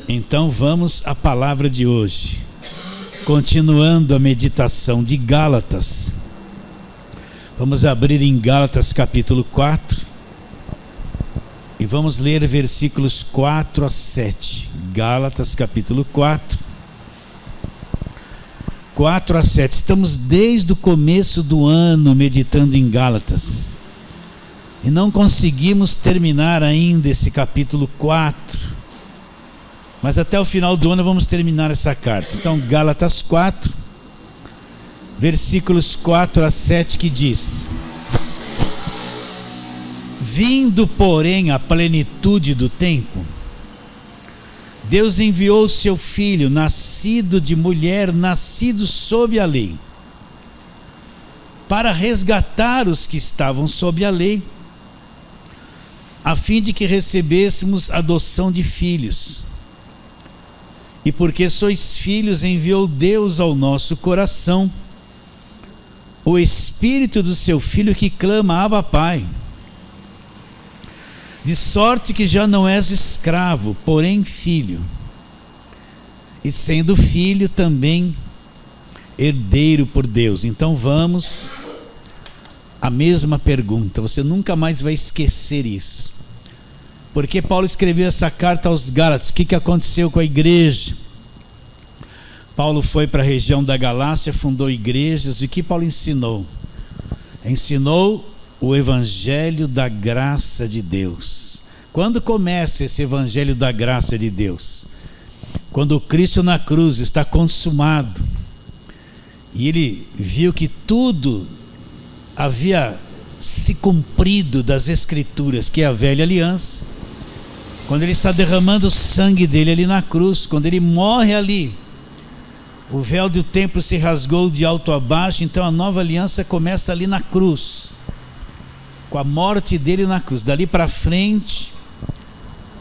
Então vamos à palavra de hoje. Continuando a meditação de Gálatas. Vamos abrir em Gálatas capítulo 4 e vamos ler versículos 4 a 7. Gálatas capítulo 4, 4 a 7. Estamos desde o começo do ano meditando em Gálatas e não conseguimos terminar ainda esse capítulo 4. Mas até o final do ano vamos terminar essa carta. Então, Gálatas 4, versículos 4 a 7, que diz: Vindo, porém, a plenitude do tempo, Deus enviou seu Filho, nascido de mulher, nascido sob a lei, para resgatar os que estavam sob a lei, a fim de que recebêssemos adoção de filhos. E porque sois filhos, enviou Deus ao nosso coração o Espírito do seu Filho que clama: Abba, Pai. De sorte que já não és escravo, porém filho. E sendo filho, também herdeiro por Deus. Então vamos à mesma pergunta. Você nunca mais vai esquecer isso. Porque Paulo escreveu essa carta aos Gálatas. O que aconteceu com a igreja? Paulo foi para a região da Galácia, fundou igrejas. E o que Paulo ensinou? Ensinou o evangelho da graça de Deus. Quando começa esse evangelho da graça de Deus? Quando o Cristo na cruz está consumado, e ele viu que tudo havia se cumprido das Escrituras, que é a velha aliança. Quando ele está derramando o sangue dele ali na cruz, quando ele morre ali, o véu do templo se rasgou de alto a baixo. Então a nova aliança começa ali na cruz, com a morte dele na cruz. Dali para frente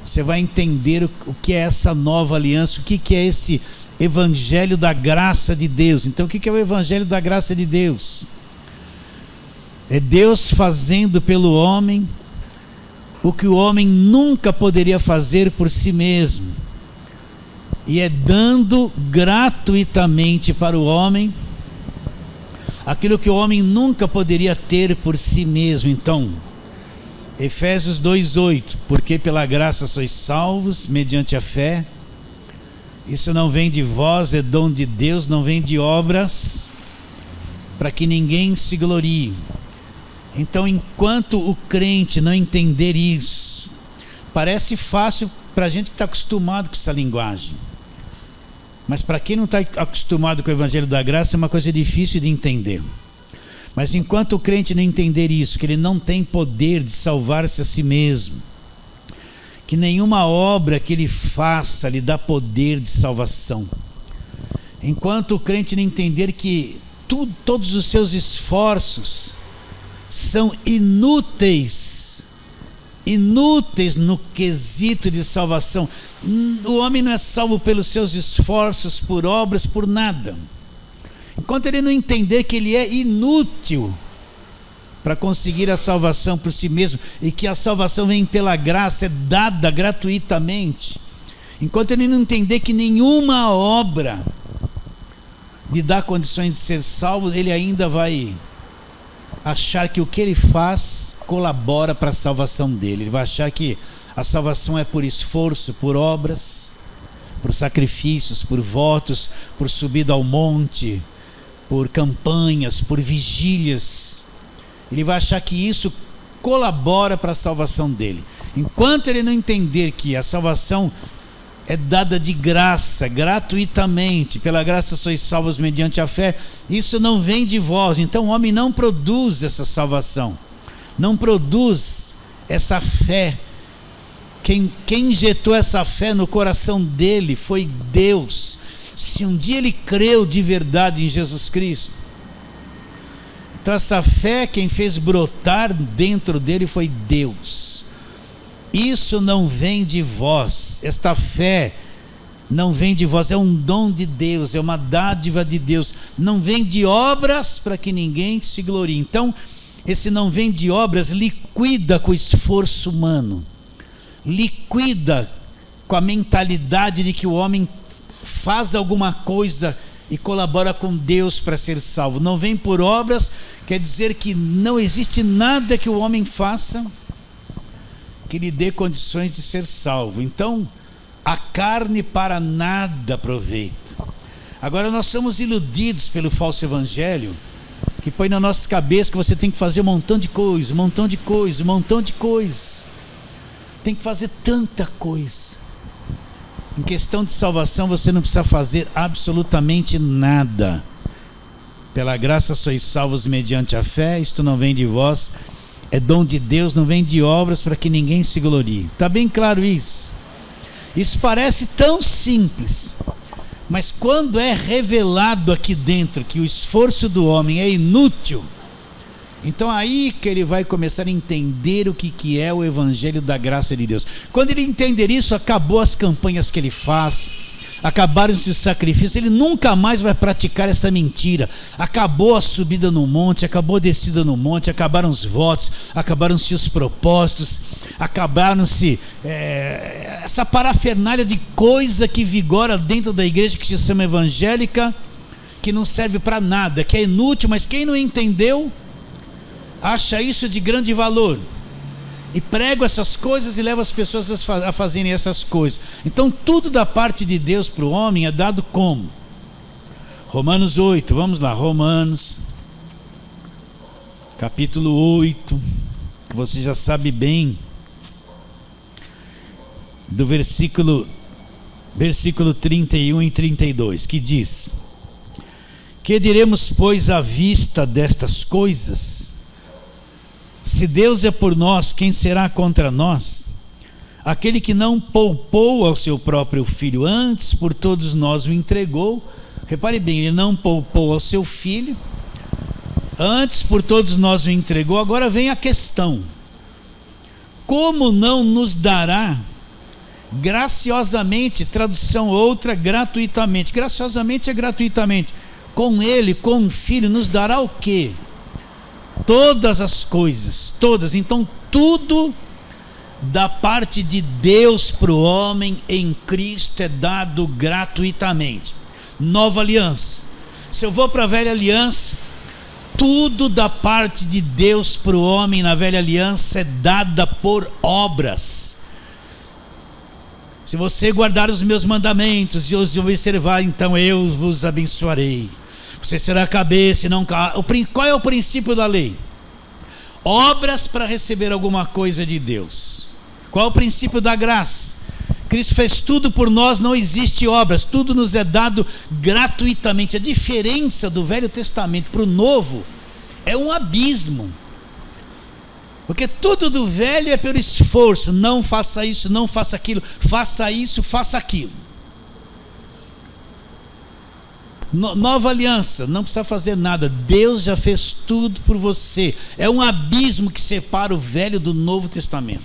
você vai entender o que é essa nova aliança, o que é esse evangelho da graça de Deus. Então o que é o evangelho da graça de Deus? É Deus fazendo pelo homem o que o homem nunca poderia fazer por si mesmo, e é dando gratuitamente para o homem aquilo que o homem nunca poderia ter por si mesmo. Então, Efésios 2:8, porque pela graça sois salvos mediante a fé. Isso não vem de vós, é dom de Deus, não vem de obras, para que ninguém se glorie. Então, enquanto o crente não entender isso, parece fácil para a gente que está acostumado com essa linguagem, mas para quem não está acostumado com o evangelho da graça é uma coisa difícil de entender. Mas enquanto o crente não entender isso, que ele não tem poder de salvar-se a si mesmo, que nenhuma obra que ele faça lhe dá poder de salvação, enquanto o crente não entender que todos os seus esforços são inúteis no quesito de salvação. O homem não é salvo pelos seus esforços, por obras, por nada. Enquanto ele não entender que ele é inútil para conseguir a salvação por si mesmo, e que a salvação vem pela graça, é dada gratuitamente, enquanto ele não entender que nenhuma obra lhe dá condições de ser salvo, ele ainda vai achar que o que ele faz colabora para a salvação dele. Ele vai achar que a salvação é por esforço, por obras, por sacrifícios, por votos, por subida ao monte, por campanhas, por vigílias. Ele vai achar que isso colabora para a salvação dele. Enquanto ele não entender que a salvação é dada de graça, gratuitamente, pela graça sois salvos mediante a fé, isso não vem de vós. Então o homem não produz essa salvação, não produz essa fé. Quem injetou essa fé no coração dele foi Deus. Se um dia ele creu de verdade em Jesus Cristo, então essa fé, quem fez brotar dentro dele foi Deus. Isso não vem de vós, esta fé não vem de vós, é um dom de Deus, é uma dádiva de Deus, não vem de obras para que ninguém se glorie. Então, esse não vem de obras liquida com o esforço humano, liquida com a mentalidade de que o homem faz alguma coisa e colabora com Deus para ser salvo. Não vem por obras, quer dizer que não existe nada que o homem faça que lhe dê condições de ser salvo. Então, a carne para nada aproveita. Agora, nós somos iludidos pelo falso evangelho, que põe na nossa cabeça que você tem que fazer um montão de coisa, um montão de coisa, um montão de coisa. Tem que fazer tanta coisa. Em questão de salvação, você não precisa fazer absolutamente nada. Pela graça sois salvos mediante a fé, isto não vem de vós, é dom de Deus, não vem de obras para que ninguém se glorie. Está bem claro isso? Isso parece tão simples, mas quando é revelado aqui dentro que o esforço do homem é inútil, então aí que ele vai começar a entender o que é o evangelho da graça de Deus. Quando ele entender isso, acabou as campanhas que ele faz, acabaram-se os sacrifícios, ele nunca mais vai praticar essa mentira. Acabou a subida no monte, acabou a descida no monte, acabaram os votos, acabaram-se os propósitos, acabaram-se essa parafernália de coisa que vigora dentro da igreja que se chama evangélica, que não serve para nada, que é inútil, mas quem não entendeu acha isso de grande valor e prego essas coisas e levo as pessoas a fazerem essas coisas. Então tudo da parte de Deus para o homem é dado como? Romanos 8, vamos lá, Romanos capítulo 8, que você já sabe bem, do versículo 31 e 32, que diz: que diremos, pois, à vista destas coisas? Se Deus é por nós, quem será contra nós? Aquele que não poupou ao seu próprio filho, antes por todos nós o entregou. Repare bem, ele não poupou ao seu filho, antes por todos nós o entregou. Agora vem a questão: como não nos dará graciosamente, tradução outra, gratuitamente? Graciosamente é gratuitamente. Com ele, com o filho, nos dará o quê? Todas as coisas, todas. Então tudo da parte de Deus para o homem em Cristo é dado gratuitamente. Nova aliança. Se eu vou para a velha aliança, tudo da parte de Deus para o homem na velha aliança é dada por obras. Se você guardar os meus mandamentos e os observar, então eu vos abençoarei. Você será a cabeça e não... Qual é o princípio da lei? Obras para receber alguma coisa de Deus. Qual é o princípio da graça? Cristo fez tudo por nós, não existe obras, tudo nos é dado gratuitamente. A diferença do Velho Testamento para o Novo é um abismo. Porque tudo do velho é pelo esforço. Não faça isso, não faça aquilo, faça isso, faça aquilo. Nova aliança, não precisa fazer nada, Deus já fez tudo por você. É um abismo que separa o Velho do Novo Testamento.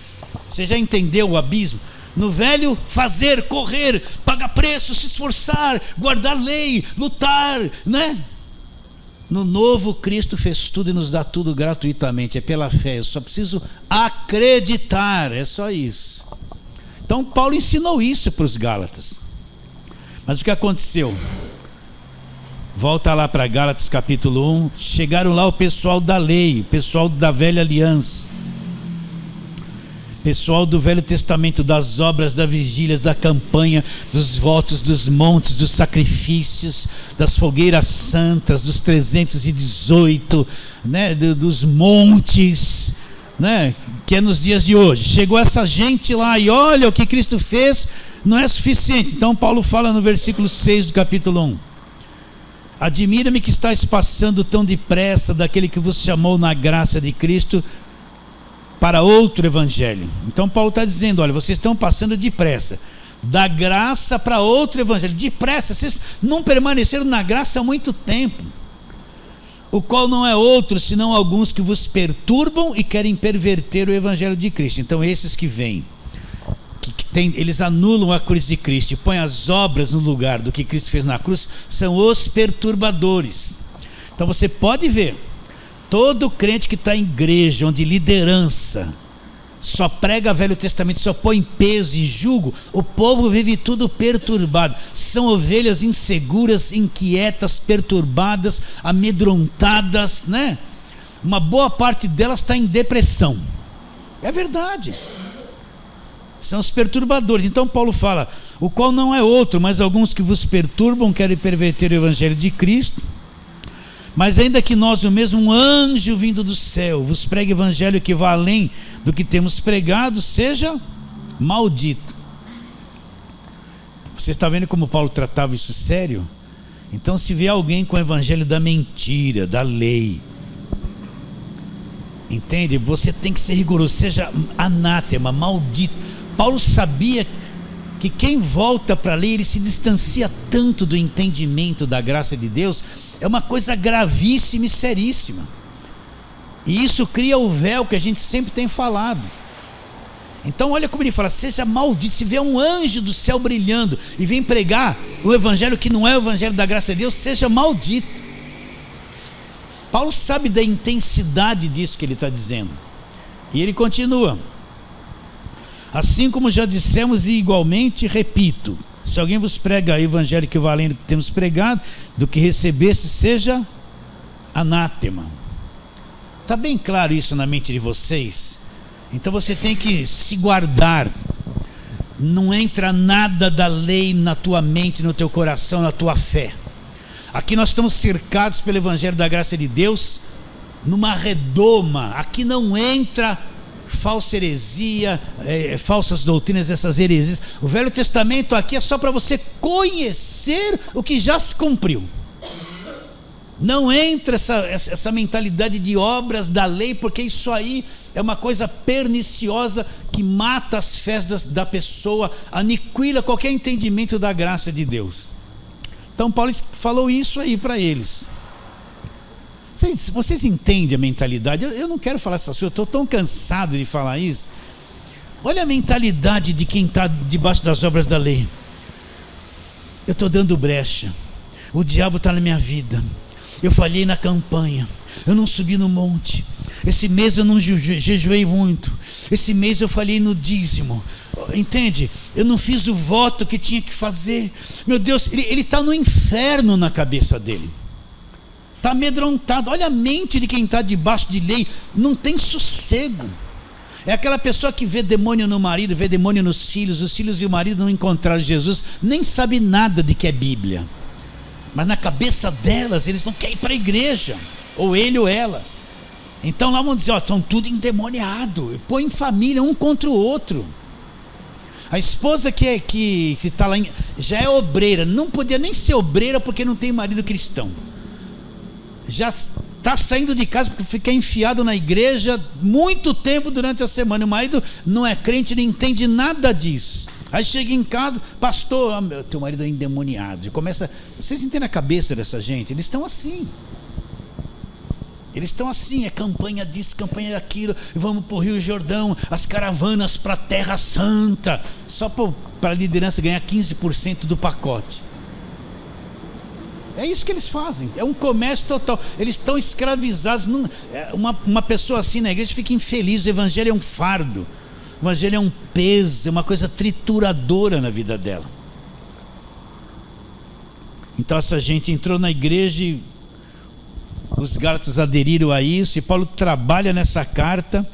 Você já entendeu o abismo? No velho, fazer, correr, pagar preço, se esforçar, guardar lei, lutar, né? No Novo, Cristo fez tudo e nos dá tudo gratuitamente, é pela fé. Eu só preciso acreditar, é só isso. Então Paulo ensinou isso para os Gálatas. Mas o que aconteceu? Volta lá para Gálatas capítulo 1, chegaram lá o pessoal da lei, o pessoal da velha aliança, pessoal do Velho Testamento, das obras, das vigílias, da campanha, dos votos, dos montes, dos sacrifícios, das fogueiras santas, dos 318, né, dos montes, né, que é nos dias de hoje. Chegou essa gente lá e olha o que Cristo fez, não é suficiente. Então Paulo fala no versículo 6 do capítulo 1: admira-me que estáis passando tão depressa daquele que vos chamou na graça de Cristo para outro evangelho. Então Paulo está dizendo, olha, vocês estão passando depressa da graça para outro evangelho, depressa, vocês não permaneceram na graça há muito tempo, o qual não é outro senão alguns que vos perturbam e querem perverter o evangelho de Cristo. Então esses que vêm, eles anulam a cruz de Cristo e põem as obras no lugar do que Cristo fez na cruz, são os perturbadores. Então você pode ver, todo crente que está em igreja, onde liderança só prega Velho Testamento, só põe peso e jugo, o povo vive tudo perturbado. São ovelhas inseguras, inquietas, perturbadas, amedrontadas, né? Uma boa parte delas está em depressão. É verdade. São os perturbadores. Então Paulo fala: o qual não é outro, mas alguns que vos perturbam, querem perverter o evangelho de Cristo. Mas ainda que nós, o mesmo anjo vindo do céu, vos pregue evangelho que vá além do que temos pregado, seja maldito. Você está vendo como Paulo tratava isso sério? Então, se vê alguém com o evangelho da mentira, da lei, entende? Você tem que ser rigoroso, seja anátema, maldito. Paulo sabia que quem volta para a lei, ele se distancia tanto do entendimento da graça de Deus. É uma coisa gravíssima e seríssima. E isso cria o véu que a gente sempre tem falado. Então olha como ele fala: seja maldito. Se vê um anjo do céu brilhando e vem pregar o evangelho que não é o evangelho da graça de Deus, seja maldito. Paulo sabe da intensidade disso que ele está dizendo. E ele continua: assim como já dissemos, e igualmente repito, se alguém vos prega o evangelho que vá além do que temos pregado, do que recebesse, seja anátema. Está bem claro isso na mente de vocês? Então você tem que se guardar. Não entra nada da lei na tua mente, no teu coração, na tua fé. Aqui nós estamos cercados pelo evangelho da graça de Deus, numa redoma. Aqui não entra falsa heresia, falsas doutrinas, essas heresias. O Velho Testamento aqui é só para você conhecer o que já se cumpriu. Não entra essa mentalidade de obras da lei, porque isso aí é uma coisa perniciosa que mata as fés da pessoa, aniquila qualquer entendimento da graça de Deus. Então Paulo falou isso aí para eles. Vocês entendem a mentalidade? Eu não quero falar essas coisas, eu estou tão cansado de falar isso. Olha a mentalidade de quem está debaixo das obras da lei. Eu estou dando brecha, o diabo está na minha vida, eu falhei na campanha, eu não subi no monte, esse mês eu não jejuei muito, esse mês eu falhei no dízimo, entende? Eu não fiz o voto que tinha que fazer. Meu Deus, ele está no inferno na cabeça dele. Está amedrontado. Olha a mente de quem está debaixo de lei. Não tem sossego. É aquela pessoa que vê demônio no marido, vê demônio nos filhos. Os filhos e o marido não encontraram Jesus, nem sabe nada de que é Bíblia. Mas na cabeça delas, eles não querem ir para a igreja. Ou ele ou ela. Então lá vão dizer: ó, estão tudo endemoniado. Põe família um contra o outro. A esposa que está lá já é obreira. Não podia nem ser obreira porque não tem marido cristão. Já está saindo de casa porque fica enfiado na igreja muito tempo durante a semana. O marido não é crente, não entende nada disso. Aí chega em casa: pastor, teu marido é endemoniado. E começa. Vocês entendem a cabeça dessa gente? Eles estão assim. Eles estão assim, é campanha disso, campanha daquilo. Vamos para o Rio Jordão, as caravanas para a Terra Santa, só para a liderança ganhar 15% do pacote. É isso que eles fazem, é um comércio total. Eles estão escravizados. Uma pessoa assim na igreja fica infeliz. O evangelho é um fardo, o evangelho é um peso, é uma coisa trituradora na vida dela. Então essa gente entrou na igreja e os gálatas aderiram a isso, e Paulo trabalha nessa carta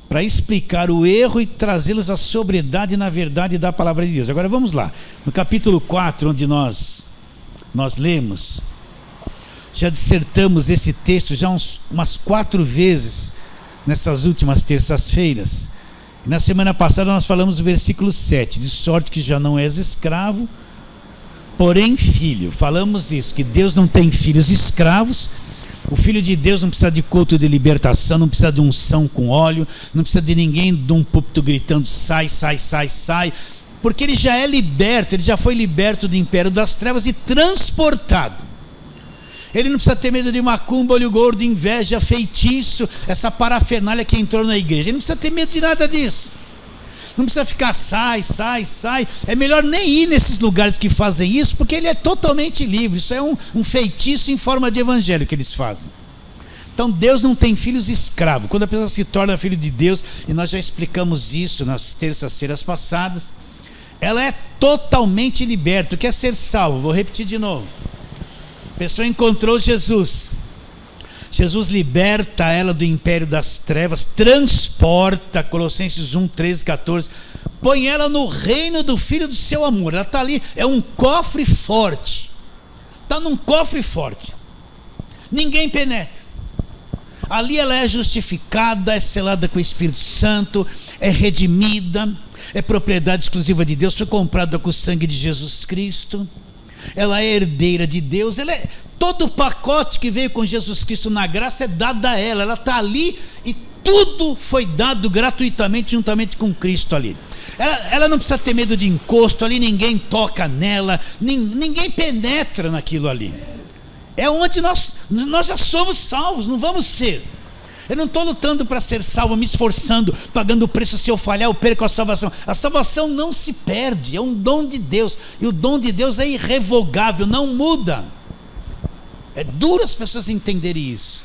para explicar o erro e trazê-los à sobriedade na verdade da palavra de Deus. Agora vamos lá, no capítulo 4, onde nós lemos, já dissertamos esse texto já umas 4 vezes nessas últimas terças-feiras. Na semana passada nós falamos do versículo 7, de sorte que já não és escravo, porém filho. Falamos isso, que Deus não tem filhos escravos. O filho de Deus não precisa de culto de libertação, não precisa de unção com óleo, não precisa de ninguém de um púlpito gritando sai, sai, sai, sai, porque ele já é liberto, ele já foi liberto do império das trevas e transportado. Ele não precisa ter medo de macumba, olho gordo, inveja, feitiço, essa parafernália que entrou na igreja. Ele não precisa ter medo de nada disso. Não precisa ficar sai, sai, sai. É melhor nem ir nesses lugares que fazem isso, porque ele é totalmente livre. Isso é um feitiço em forma de evangelho que eles fazem. Então Deus não tem filhos escravos. Quando a pessoa se torna filho de Deus, e nós já explicamos isso nas terças-feiras passadas, ela é totalmente liberta. Quer ser salvo? Vou repetir de novo. A pessoa encontrou Jesus. Jesus liberta ela do império das trevas, transporta, Colossenses 1, 13, 14, põe ela no reino do Filho do seu amor. Ela está ali, é um cofre forte. Está num cofre forte. Ninguém penetra. Ali ela é justificada, é selada com o Espírito Santo, é redimida, é propriedade exclusiva de Deus, foi comprada com o sangue de Jesus Cristo. Ela é herdeira de Deus. Todo o pacote que veio com Jesus Cristo na graça é dado a ela. Ela está ali e tudo foi dado gratuitamente juntamente com Cristo ali. Ela não precisa ter medo de encosto ali, ninguém toca nela, ninguém penetra naquilo ali. É onde nós já somos salvos, não vamos ser. Eu não estou lutando para ser salvo, me esforçando, pagando o preço. Se eu falhar, eu perco a salvação. A salvação não se perde, é um dom de Deus. E o dom de Deus é irrevogável, não muda. É duro as pessoas entenderem isso.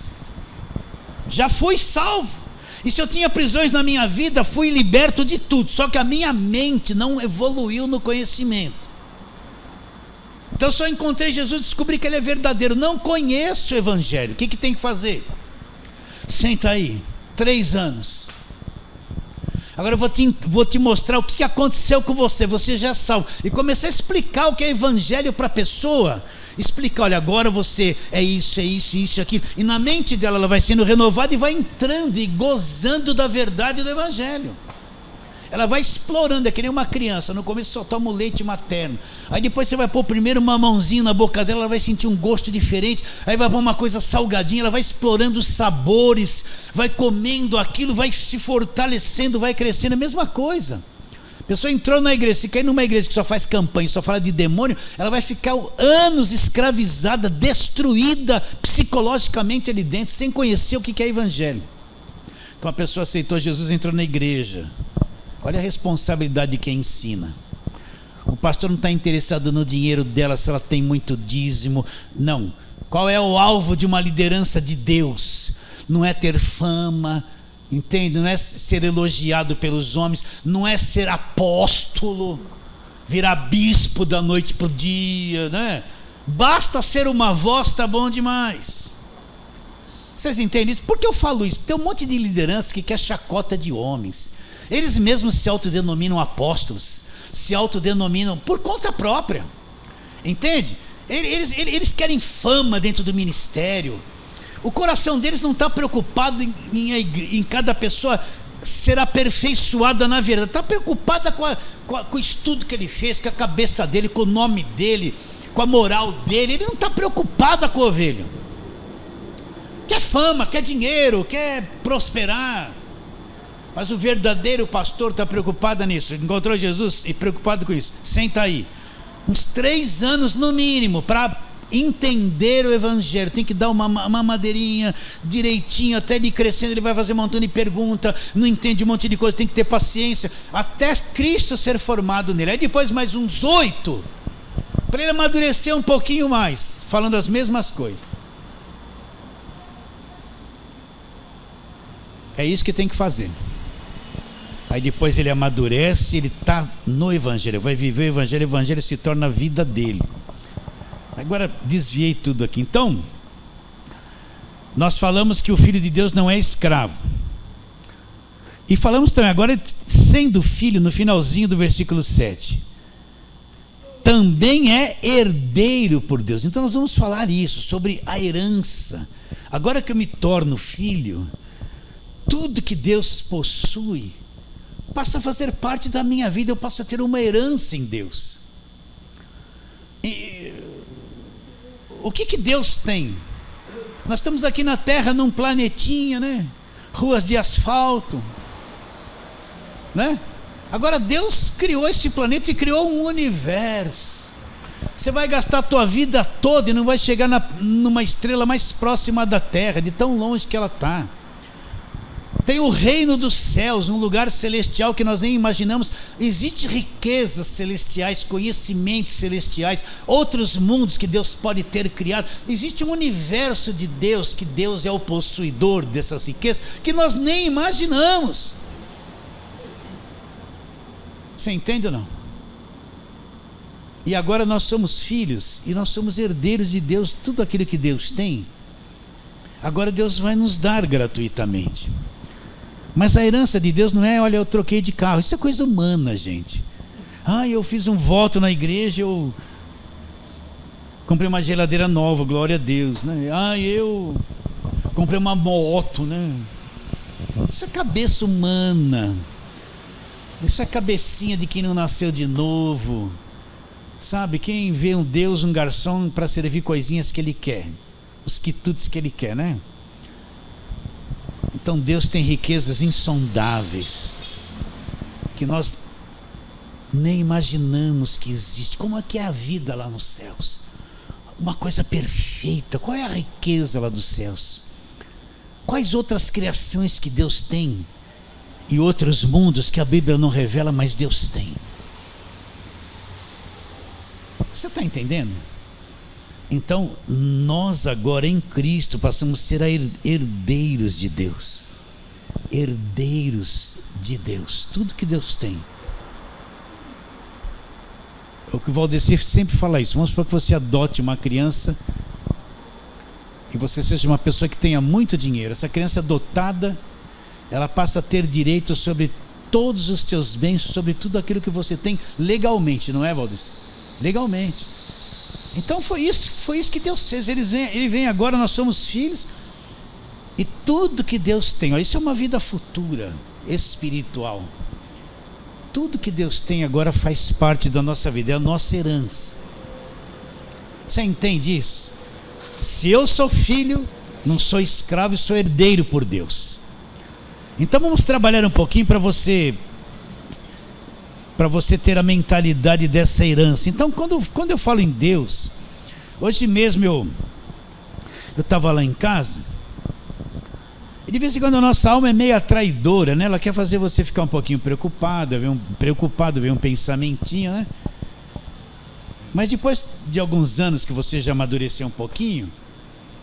Já fui salvo. E se eu tinha prisões na minha vida, fui liberto de tudo. Só que a minha mente não evoluiu no conhecimento. Então eu só encontrei Jesus e descobri que ele é verdadeiro. Não conheço o Evangelho. O que tem que fazer? Senta aí, 3 anos. Agora eu vou te mostrar o que aconteceu com você. Você já é salvo. E comecei a explicar o que é Evangelho para a pessoa. Explicar, olha, agora você é isso, aquilo. E na mente dela ela vai sendo renovada e vai entrando e gozando da verdade do Evangelho. Ela vai explorando, é que nem uma criança. No começo só toma o leite materno. Aí depois você vai pôr primeiro uma mãozinha na boca dela, ela vai sentir um gosto diferente. Aí vai pôr uma coisa salgadinha, ela vai explorando os sabores, vai comendo aquilo, vai se fortalecendo, vai crescendo. É a mesma coisa. A pessoa entrou na igreja, se cair numa igreja que só faz campanha, só fala de demônio, ela vai ficar anos escravizada, destruída psicologicamente ali dentro, sem conhecer o que é Evangelho. Então a pessoa aceitou Jesus, entrou na igreja. Olha a responsabilidade de quem ensina. O pastor não está interessado no dinheiro dela, se ela tem muito dízimo. Não. Qual é o alvo de uma liderança de Deus? Não é ter fama, entende? Não é ser elogiado pelos homens, não é ser apóstolo, virar bispo da noite para o dia, né? Basta ser uma voz, está bom demais. Vocês entendem isso? Por que eu falo isso? Tem um monte de liderança que quer chacota de homens. Eles mesmos se autodenominam apóstolos, se autodenominam por conta própria, entende? Eles querem fama dentro do ministério. O coração deles não está preocupado em cada pessoa ser aperfeiçoada na verdade. Está preocupada com o estudo que ele fez, com a cabeça dele, com o nome dele, com a moral dele. Ele não está preocupado com a ovelha. Quer fama, quer dinheiro, quer prosperar. Mas o verdadeiro pastor está preocupado nisso. Encontrou Jesus e preocupado com isso. Senta aí. Uns 3 anos no mínimo para entender o Evangelho. Tem que dar uma madeirinha direitinho, até ele crescendo, ele vai fazer um montão de pergunta, não entende um monte de coisa, tem que ter paciência, até Cristo ser formado nele. Aí depois mais uns 8, para ele amadurecer um pouquinho mais, falando as mesmas coisas. É isso que tem que fazer. Aí depois ele amadurece, ele está no Evangelho, vai viver o Evangelho se torna a vida dele. Agora desviei tudo aqui. Então, nós falamos que o Filho de Deus não é escravo. E falamos também, agora sendo filho, no finalzinho do versículo 7, também é herdeiro por Deus. Então nós vamos falar isso, sobre a herança. Agora que eu me torno filho, tudo que Deus possui passa a fazer parte da minha vida, eu passo a ter uma herança em Deus. E o que Deus tem? Nós estamos aqui na Terra, num planetinha, né? Ruas de asfalto, né? Agora Deus criou esse planeta e criou um universo. Você vai gastar a tua vida toda e não vai chegar numa estrela mais próxima da Terra, de tão longe que ela está. Tem o reino dos céus, um lugar celestial que nós nem imaginamos. Existem riquezas celestiais, conhecimentos celestiais, outros mundos que Deus pode ter criado. Existe um universo de Deus, que Deus é o possuidor dessas riquezas, que nós nem imaginamos. Você entende ou não? E agora nós somos filhos, e nós somos herdeiros de Deus. Tudo aquilo que Deus tem, agora Deus vai nos dar gratuitamente. Mas a herança de Deus não é, olha, eu troquei de carro. Isso é coisa humana, gente. Eu fiz um voto na igreja, eu comprei uma geladeira nova, glória a Deus, né? Eu comprei uma moto, né? Isso é cabeça humana. Isso é cabecinha de quem não nasceu de novo. Sabe, quem vê um Deus, um garçom para servir coisinhas que ele quer, os quitutes que ele quer, né? Então Deus tem riquezas insondáveis, que nós nem imaginamos que existe. Como é que é a vida lá nos céus? Uma coisa perfeita. Qual é a riqueza lá dos céus? Quais outras criações que Deus tem? E outros mundos que a Bíblia não revela, mas Deus tem. Você está entendendo? Então, nós agora em Cristo passamos a ser herdeiros de Deus. Herdeiros de Deus. Tudo que Deus tem. O que o Valdecir sempre fala isso. Vamos supor que você adote uma criança e você seja uma pessoa que tenha muito dinheiro. Essa criança adotada, ela passa a ter direito sobre todos os teus bens, sobre tudo aquilo que você tem legalmente, não é, Valdecir? Legalmente. Então foi isso que Deus fez. Ele vem agora, nós somos filhos, e tudo que Deus tem, olha, isso é uma vida futura, espiritual. Tudo que Deus tem agora faz parte da nossa vida, é a nossa herança. Você entende isso? Se eu sou filho, não sou escravo, sou herdeiro por Deus. Então vamos trabalhar um pouquinho para você ter a mentalidade dessa herança. Então quando eu falo em Deus, hoje mesmo eu estava lá em casa, e de vez em quando a nossa alma é meio traidora, né? Ela quer fazer você ficar um pouquinho preocupado, vem um pensamentinho, né? Mas depois de alguns anos que você já amadureceu um pouquinho,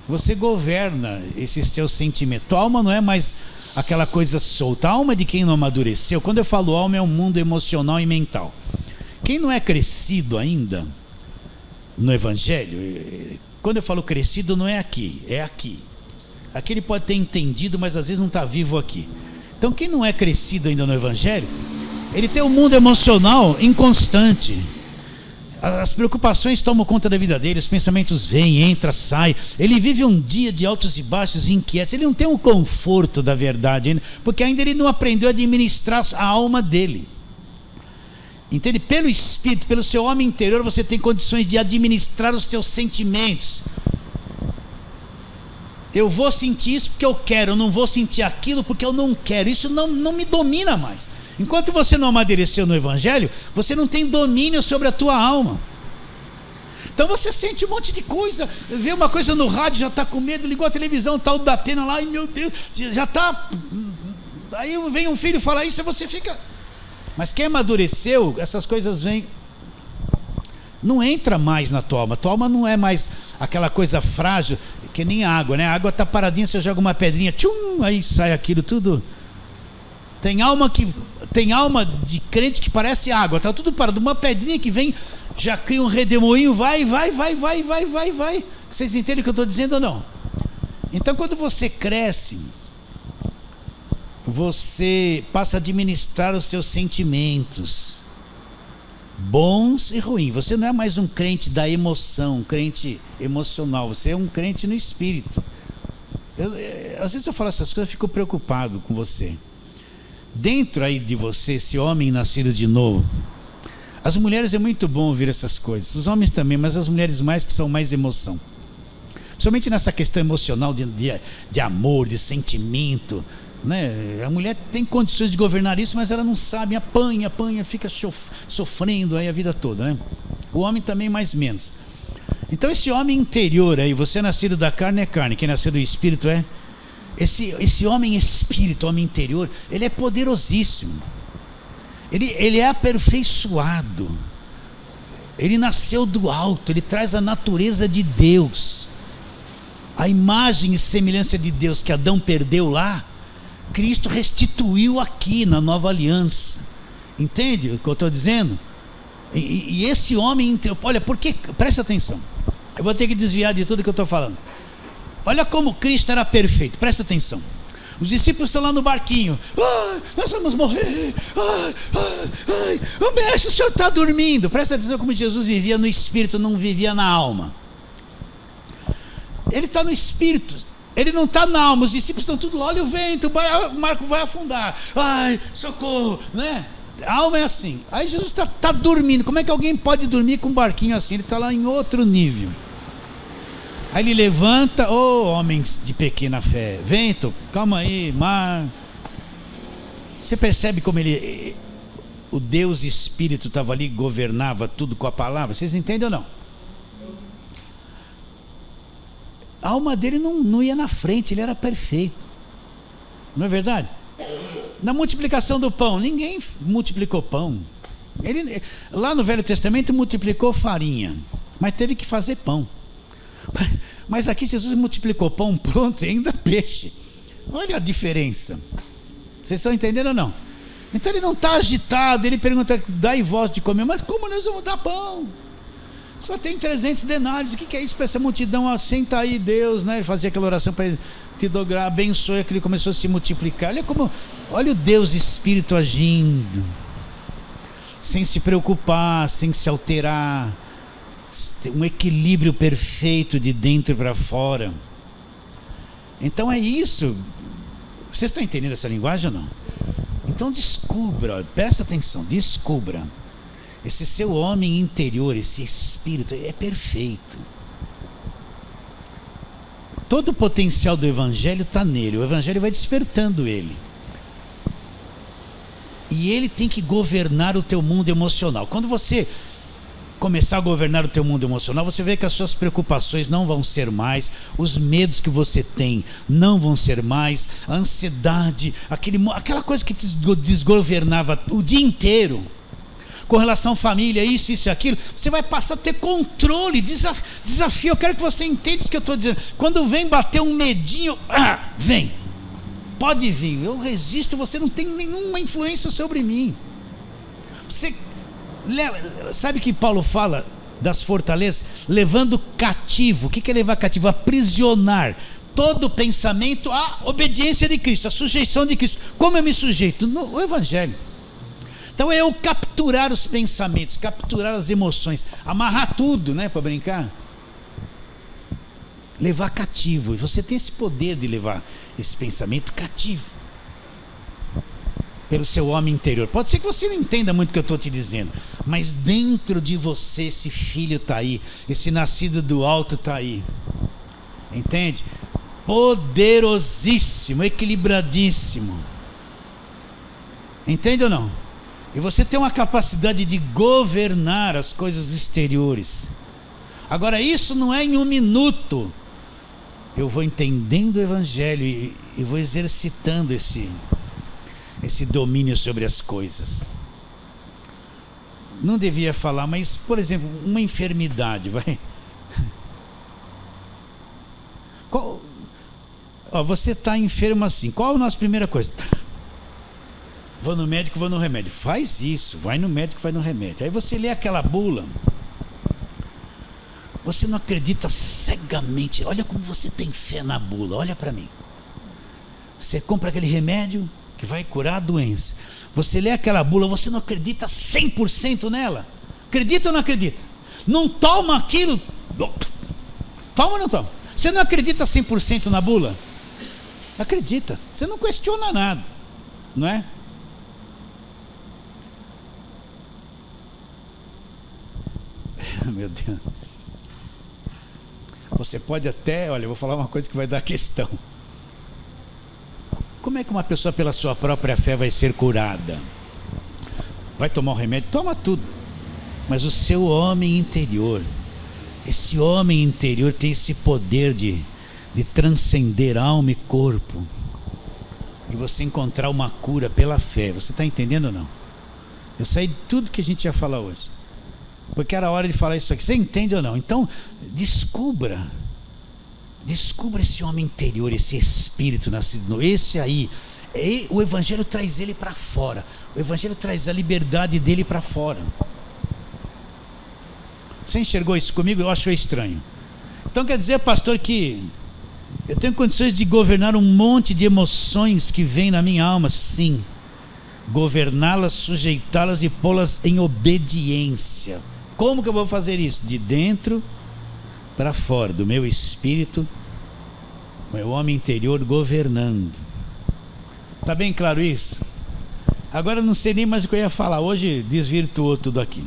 você governa esses teus sentimentos. Tua alma não é mais aquela coisa solta. A alma de quem não amadureceu, quando eu falo alma, é um mundo emocional e mental. Quem não é crescido ainda no Evangelho, quando eu falo crescido, não é aqui, é aqui. Aqui ele pode ter entendido, mas às vezes não está vivo aqui. Então quem não é crescido ainda no Evangelho, ele tem um mundo emocional inconstante. As preocupações tomam conta da vida dele, os pensamentos vêm, entra, sai. Ele vive um dia de altos e baixos, inquietos. Ele não tem um conforto da verdade ainda, porque ainda ele não aprendeu a administrar a alma dele. Entende? Pelo Espírito, pelo seu homem interior, você tem condições de administrar os teus sentimentos. Eu vou sentir isso porque eu quero, eu não vou sentir aquilo porque eu não quero. Isso não me domina mais. Enquanto você não amadureceu no Evangelho, você não tem domínio sobre a tua alma. Então você sente um monte de coisa, vê uma coisa no rádio, já está com medo, ligou a televisão, está o Datena lá, e meu Deus, já está. Aí vem um filho falar isso e você fica. Mas quem amadureceu, essas coisas vêm. Não entra mais na tua alma. Tua alma não é mais aquela coisa frágil, que nem a água, né? A água está paradinha, você joga uma pedrinha, tchum, aí sai aquilo tudo. Tem alma de crente que parece água, está tudo parado. Uma pedrinha que vem, já cria um redemoinho, vai. Vocês entendem o que eu estou dizendo ou não? Então quando você cresce, você passa a administrar os seus sentimentos, bons e ruins. Você não é mais um crente da emoção, um crente emocional, você é um crente no espírito. Às vezes eu falo essas coisas, eu fico preocupado com você. Dentro aí de você, esse homem nascido de novo, as mulheres é muito bom ouvir essas coisas, os homens também, mas as mulheres mais, que são mais emoção, principalmente nessa questão emocional de amor, de sentimento, né? A mulher tem condições de governar isso, mas ela não sabe, apanha, fica sofrendo aí a vida toda, né? O homem também mais menos. Então esse homem interior aí, você nascido da carne é carne, quem nasceu do espírito é Esse homem espírito, homem interior, ele é poderosíssimo. Ele é aperfeiçoado. Ele nasceu do alto, ele traz a natureza de Deus. A imagem e semelhança de Deus que Adão perdeu lá, Cristo restituiu aqui na nova aliança. Entende o que eu estou dizendo? E esse homem, olha, porque, presta atenção, eu vou ter que desviar de tudo que eu estou falando. Olha como Cristo era perfeito, presta atenção. Os discípulos estão lá no barquinho. Nós vamos morrer. O mestre, o senhor está dormindo. Presta atenção como Jesus vivia no espírito, não vivia na alma. Ele está no espírito, ele não está na alma. Os discípulos estão tudo lá, olha o vento, o barco vai afundar. Ai, socorro, né? A alma é assim. Aí Jesus está dormindo. Como é que alguém pode dormir com um barquinho assim? Ele está lá em outro nível. Aí ele levanta, homens de pequena fé, vento, calma aí, mar. Você percebe como o Deus Espírito estava ali, governava tudo com a palavra? Vocês entendem ou não? A alma dele não ia na frente, ele era perfeito. Não é verdade? Na multiplicação do pão, ninguém multiplicou pão. Ele, lá no Velho Testamento, multiplicou farinha, mas teve que fazer pão. Mas aqui Jesus multiplicou pão pronto e ainda peixe. Olha a diferença. Vocês estão entendendo ou não? Então ele não está agitado. Ele pergunta, dai voz de comer. Mas como nós vamos dar pão? Só tem 300 denários. O que é isso para essa multidão? Senta aí Deus, né? Ele fazia aquela oração para ele, te dou graça, abençoe, que ele começou a se multiplicar. Olha o Deus Espírito agindo, sem se preocupar, sem se alterar. Um equilíbrio perfeito de dentro para fora. Então é isso. Vocês estão entendendo essa linguagem ou não? Então descubra, presta atenção, descubra. Esse seu homem interior, esse espírito é perfeito. Todo o potencial do evangelho está nele. O evangelho vai despertando ele. E ele tem que governar o teu mundo emocional. Quando você começar a governar o teu mundo emocional, você vê que as suas preocupações não vão ser mais, os medos que você tem não vão ser mais, a ansiedade, aquela coisa que te desgovernava o dia inteiro, com relação à família, isso e aquilo, você vai passar a ter controle, desafio. Eu quero que você entenda isso que eu estou dizendo. Quando vem bater um medinho, vem, pode vir, eu resisto, você não tem nenhuma influência sobre mim. Você sabe que Paulo fala das fortalezas? Levando cativo. O que é levar cativo? Aprisionar todo pensamento à obediência de Cristo, à sujeição de Cristo. Como eu me sujeito? No Evangelho. Então é eu capturar os pensamentos, capturar as emoções, amarrar tudo, né, para brincar. Levar cativo. E você tem esse poder de levar esse pensamento cativo pelo seu homem interior. Pode ser que você não entenda muito o que eu estou te dizendo, mas dentro de você esse filho está aí, esse nascido do alto está aí. Entende? Poderosíssimo, equilibradíssimo. Entende ou não? E você tem uma capacidade de governar as coisas exteriores. Agora, isso não é em um minuto. Eu vou entendendo o Evangelho e vou exercitando esse domínio sobre as coisas. Não devia falar, mas, por exemplo, uma enfermidade, vai. Você está enfermo assim. Qual a nossa primeira coisa? Vou no médico, vou no remédio. Faz isso, vai no médico, vai no remédio. Aí você lê aquela bula, você não acredita cegamente. Olha como você tem fé na bula, olha para mim. Você compra aquele remédio que vai curar a doença. Você lê aquela bula, você não acredita 100% nela. Acredita ou não acredita? Não toma aquilo. Toma ou não toma? Você não acredita 100% na bula? Acredita. Você não questiona nada, não é? Meu Deus. Você pode até, olha, eu vou falar uma coisa que vai dar questão. Como é que uma pessoa pela sua própria fé vai ser curada? Vai tomar o remédio? Toma tudo. Mas o seu homem interior, esse homem interior tem esse poder de de transcender alma e corpo, e você encontrar uma cura pela fé. Você está entendendo ou não? Eu saí de tudo que a gente ia falar hoje, porque era hora de falar isso aqui. Você entende ou não? Então, descubra esse homem interior, esse espírito nascido novo, esse aí. O Evangelho traz ele para fora. O Evangelho traz a liberdade dele para fora. Você enxergou isso comigo? Eu acho estranho. Então quer dizer, pastor, que eu tenho condições de governar um monte de emoções que vêm na minha alma? Sim. Governá-las, sujeitá-las e pô-las em obediência. Como que eu vou fazer isso? De dentro para fora, do meu espírito, meu homem interior governando. Está bem claro isso? Agora eu não sei nem mais o que eu ia falar. Hoje desvirtuou tudo aqui.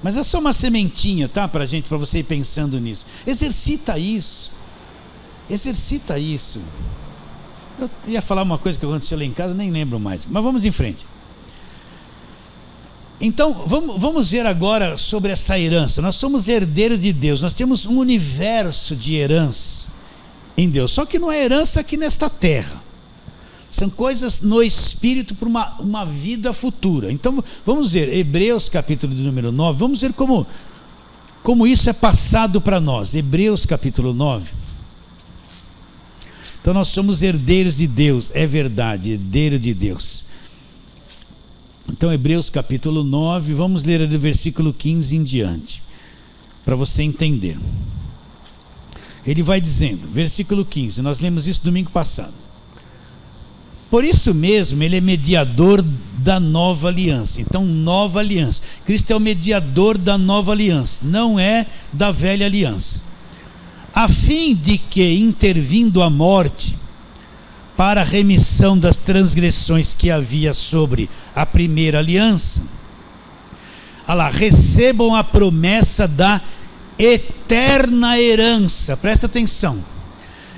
Mas é só uma sementinha, tá? Para você ir pensando nisso. Exercita isso. Exercita isso. Eu ia falar uma coisa que aconteceu lá em casa, nem lembro mais. Mas vamos em frente. Então, vamos ver agora sobre essa herança. Nós somos herdeiros de Deus. Nós temos um universo de herança em Deus. Só que não é herança aqui nesta terra. São coisas no espírito para uma vida futura. Então vamos ver Hebreus capítulo de número 9. Vamos ver como isso é passado para nós. Hebreus capítulo 9. Então nós somos herdeiros de Deus. É verdade, herdeiro de Deus. Então Hebreus capítulo 9. Vamos ler do versículo 15 em diante, para você entender. Ele vai dizendo, versículo 15. Nós lemos isso domingo passado. Por isso mesmo, ele é mediador da nova aliança. Então, nova aliança. Cristo é o mediador da nova aliança, não é da velha aliança. A fim de que, intervindo a morte, para a remissão das transgressões que havia sobre a primeira aliança, recebam a promessa da eterna herança. Presta atenção.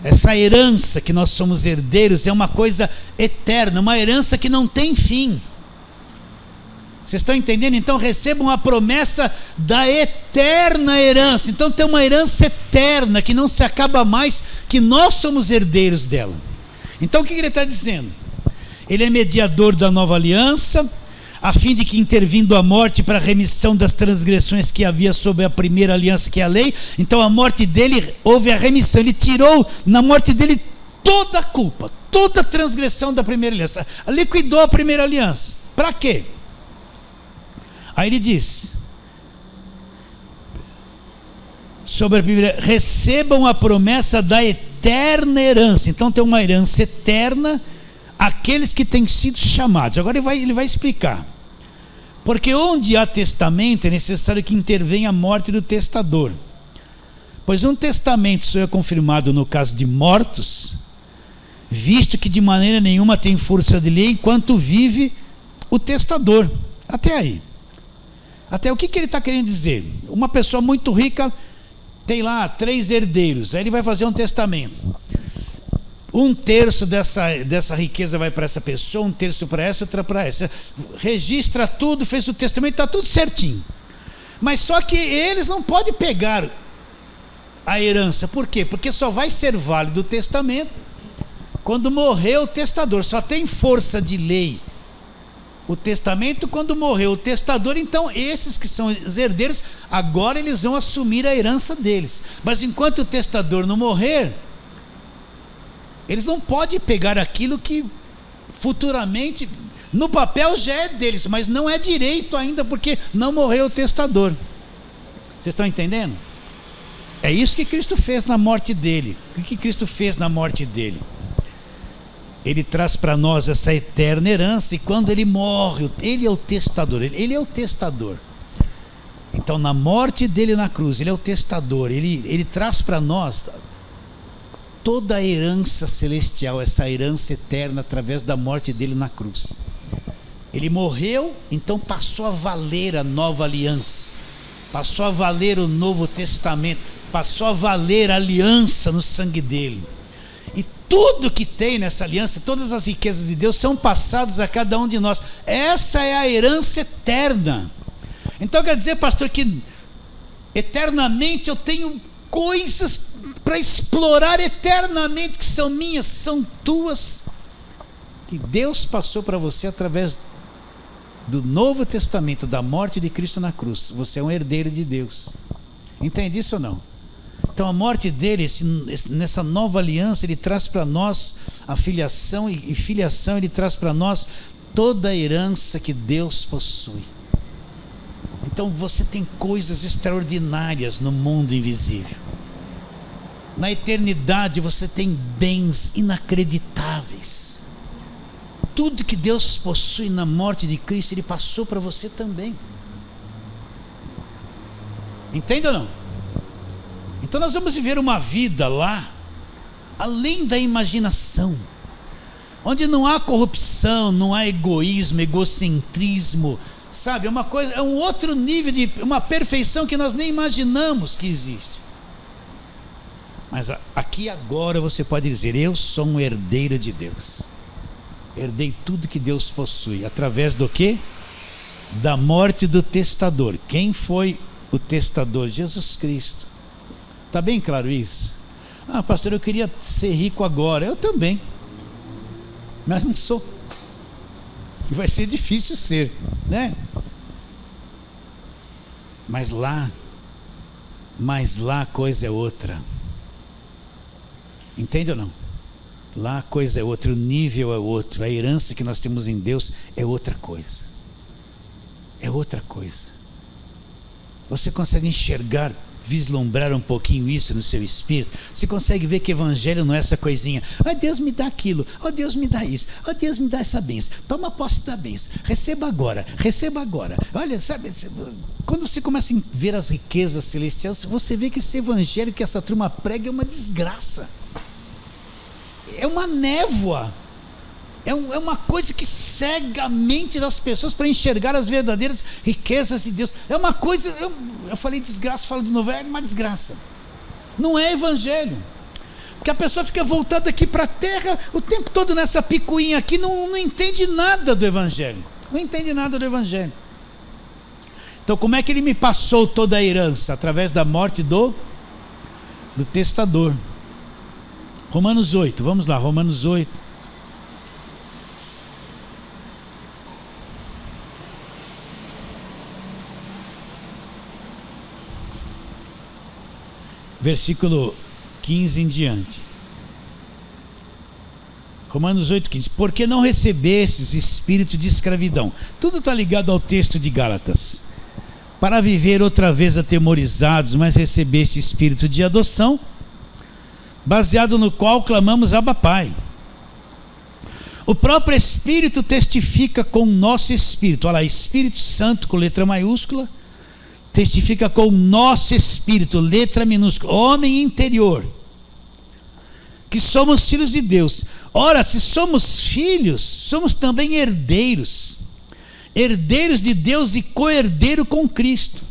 Essa herança que nós somos herdeiros é uma coisa eterna, uma herança que não tem fim. Vocês estão entendendo? Então recebam a promessa da eterna herança. Então tem uma herança eterna que não se acaba mais, que nós somos herdeiros dela. Então o que ele está dizendo? Ele é mediador da nova aliança, a fim de que, intervindo a morte para a remissão das transgressões que havia sobre a primeira aliança, que é a lei, então a morte dele, houve a remissão, ele tirou na morte dele toda a culpa, toda a transgressão da primeira aliança, liquidou a primeira aliança. Para quê? Aí ele diz, sobre a primeira, recebam a promessa da eterna herança. Então tem uma herança eterna, aqueles que têm sido chamados. Agora ele vai explicar. Porque onde há testamento é necessário que intervenha a morte do testador. Pois um testamento só é confirmado no caso de mortos, visto que de maneira nenhuma tem força de lei enquanto vive o testador. Até aí. Até o que ele está querendo dizer? Uma pessoa muito rica tem lá 3 herdeiros. Aí ele vai fazer um testamento. 1/3 dessa riqueza vai para essa pessoa, 1/3 para essa, outra para essa. Registra tudo, fez o testamento, está tudo certinho. Mas só que eles não podem pegar a herança. Por quê? Porque só vai ser válido o testamento quando morrer o testador. Só tem força de lei o testamento quando morreu o testador. Então esses que são os herdeiros, agora eles vão assumir a herança deles. Mas enquanto o testador não morrer, eles não podem pegar aquilo que futuramente, no papel já é deles, mas não é direito ainda, porque não morreu o testador. Vocês estão entendendo? É isso que Cristo fez na morte dele. O que Cristo fez na morte dele? Ele traz para nós essa eterna herança, e quando ele morre, ele é o testador. Ele é o testador. Então, na morte dele na cruz, ele é o testador. Ele traz para nós toda a herança celestial, essa herança eterna, através da morte dele na cruz. Ele morreu, então passou a valer a nova aliança, passou a valer o Novo Testamento, passou a valer a aliança no sangue dele. E tudo que tem nessa aliança, todas as riquezas de Deus são passadas a cada um de nós. Essa é a herança eterna. Então quer dizer, pastor, que eternamente eu tenho coisas para explorar eternamente que são minhas, são tuas, que Deus passou para você através do Novo Testamento, da morte de Cristo na cruz. Você é um herdeiro de Deus. Entende isso ou não? Então a morte dele, nessa nova aliança, ele traz para nós a filiação, e filiação ele traz para nós toda a herança que Deus possui. Então você tem coisas extraordinárias no mundo invisível. Na eternidade você tem bens inacreditáveis. Tudo que Deus possui na morte de Cristo, ele passou para você também. Entende ou não? Então nós vamos viver uma vida lá, além da imaginação, onde não há corrupção, não há egoísmo, egocentrismo, sabe? É uma coisa, é um outro nível de uma perfeição que nós nem imaginamos que existe. Mas aqui agora você pode dizer: eu sou um herdeiro de Deus. Herdei tudo que Deus possui. Através do quê? Da morte do testador. Quem foi o testador? Jesus Cristo. Está bem claro isso? Ah, pastor, eu queria ser rico agora. Eu também. Mas não sou. E vai ser difícil ser, né? Mas lá a coisa é outra. Entende ou não? Lá a coisa é outra, o nível é outro, a herança que nós temos em Deus é outra coisa. É outra coisa. Você consegue enxergar, vislumbrar um pouquinho isso no seu espírito? Você consegue ver que evangelho não é essa coisinha: ó Deus me dá aquilo, ó Deus me dá isso, ó Deus me dá essa bênção, toma posse da bênção, receba agora. Olha, sabe, quando você começa a ver as riquezas celestiais, você vê que esse evangelho que essa turma prega é uma desgraça. É uma névoa, é uma coisa que cega a mente das pessoas para enxergar as verdadeiras riquezas de Deus. É uma coisa, eu falei desgraça, falo de novo, é uma desgraça. Não é evangelho, porque a pessoa fica voltada aqui para a terra o tempo todo nessa picuinha aqui, não entende nada do evangelho. Não entende nada do evangelho. Então como é que ele me passou toda a herança? Através da morte do testador. Romanos 8, vamos lá, Romanos 8. Versículo 15 em diante. Romanos 8, 15. Porque não recebestes espírito de escravidão. Tudo está ligado ao texto de Gálatas. Para viver outra vez atemorizados, mas recebeste espírito de adoção, baseado no qual clamamos Abba Pai. O próprio Espírito testifica com o nosso espírito. Olha lá, Espírito Santo com letra maiúscula, testifica com o nosso espírito, letra minúscula, homem interior, que somos filhos de Deus. Ora, se somos filhos, somos também herdeiros, herdeiros de Deus e co-herdeiro com Cristo.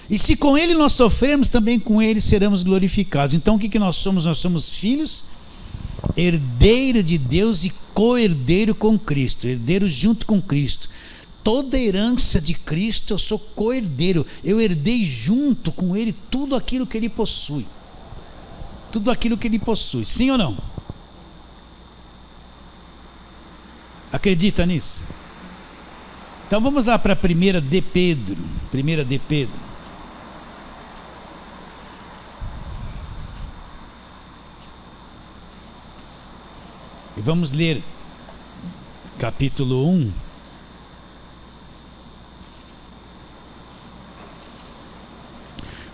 E se com ele nós sofremos, também com ele seremos glorificados. Então o que nós somos? Nós somos filhos, herdeiro de Deus e co-herdeiro com Cristo, herdeiro junto com Cristo. Toda a herança de Cristo eu sou co-herdeiro, eu herdei junto com ele tudo aquilo que ele possui. Tudo aquilo que ele possui, sim ou não? Acredita nisso? Então vamos lá para 1 de Pedro. 1 de Pedro. E vamos ler capítulo 1.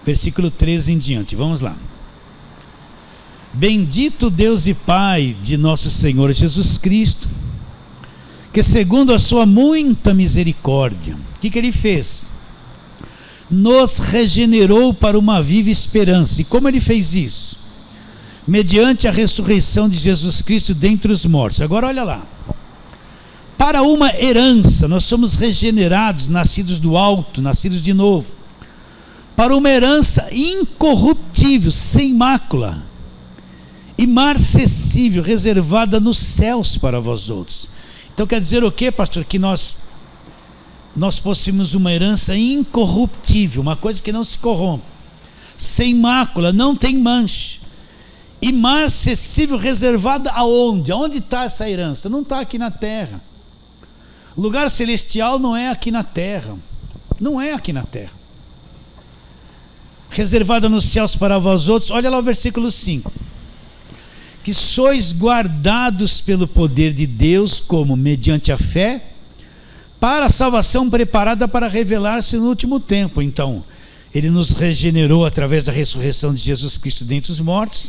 Versículo 13 em diante. Vamos lá. Bendito Deus e Pai de nosso Senhor Jesus Cristo, que segundo a sua muita misericórdia, o que ele fez? Nos regenerou para uma viva esperança. E como ele fez isso? Mediante a ressurreição de Jesus Cristo dentre os mortos. Agora olha lá. Para uma herança, nós somos regenerados, nascidos do alto, nascidos de novo. Para uma herança incorruptível, sem mácula, imarcessível, reservada nos céus para vós outros. Então quer dizer o que, pastor? Que nós possuímos uma herança incorruptível, uma coisa que não se corrompe. sem mácula, não tem mancha, imarcessível, reservada aonde? Aonde está essa herança? Não está aqui na terra. Lugar celestial não é aqui na terra. Não é aqui na terra. Reservada nos céus para vós outros. Olha lá o versículo 5. Que sois guardados pelo poder de Deus, como mediante a fé, para a salvação preparada para revelar-se no último tempo. Então, Ele nos regenerou através da ressurreição de Jesus Cristo dentre os mortos,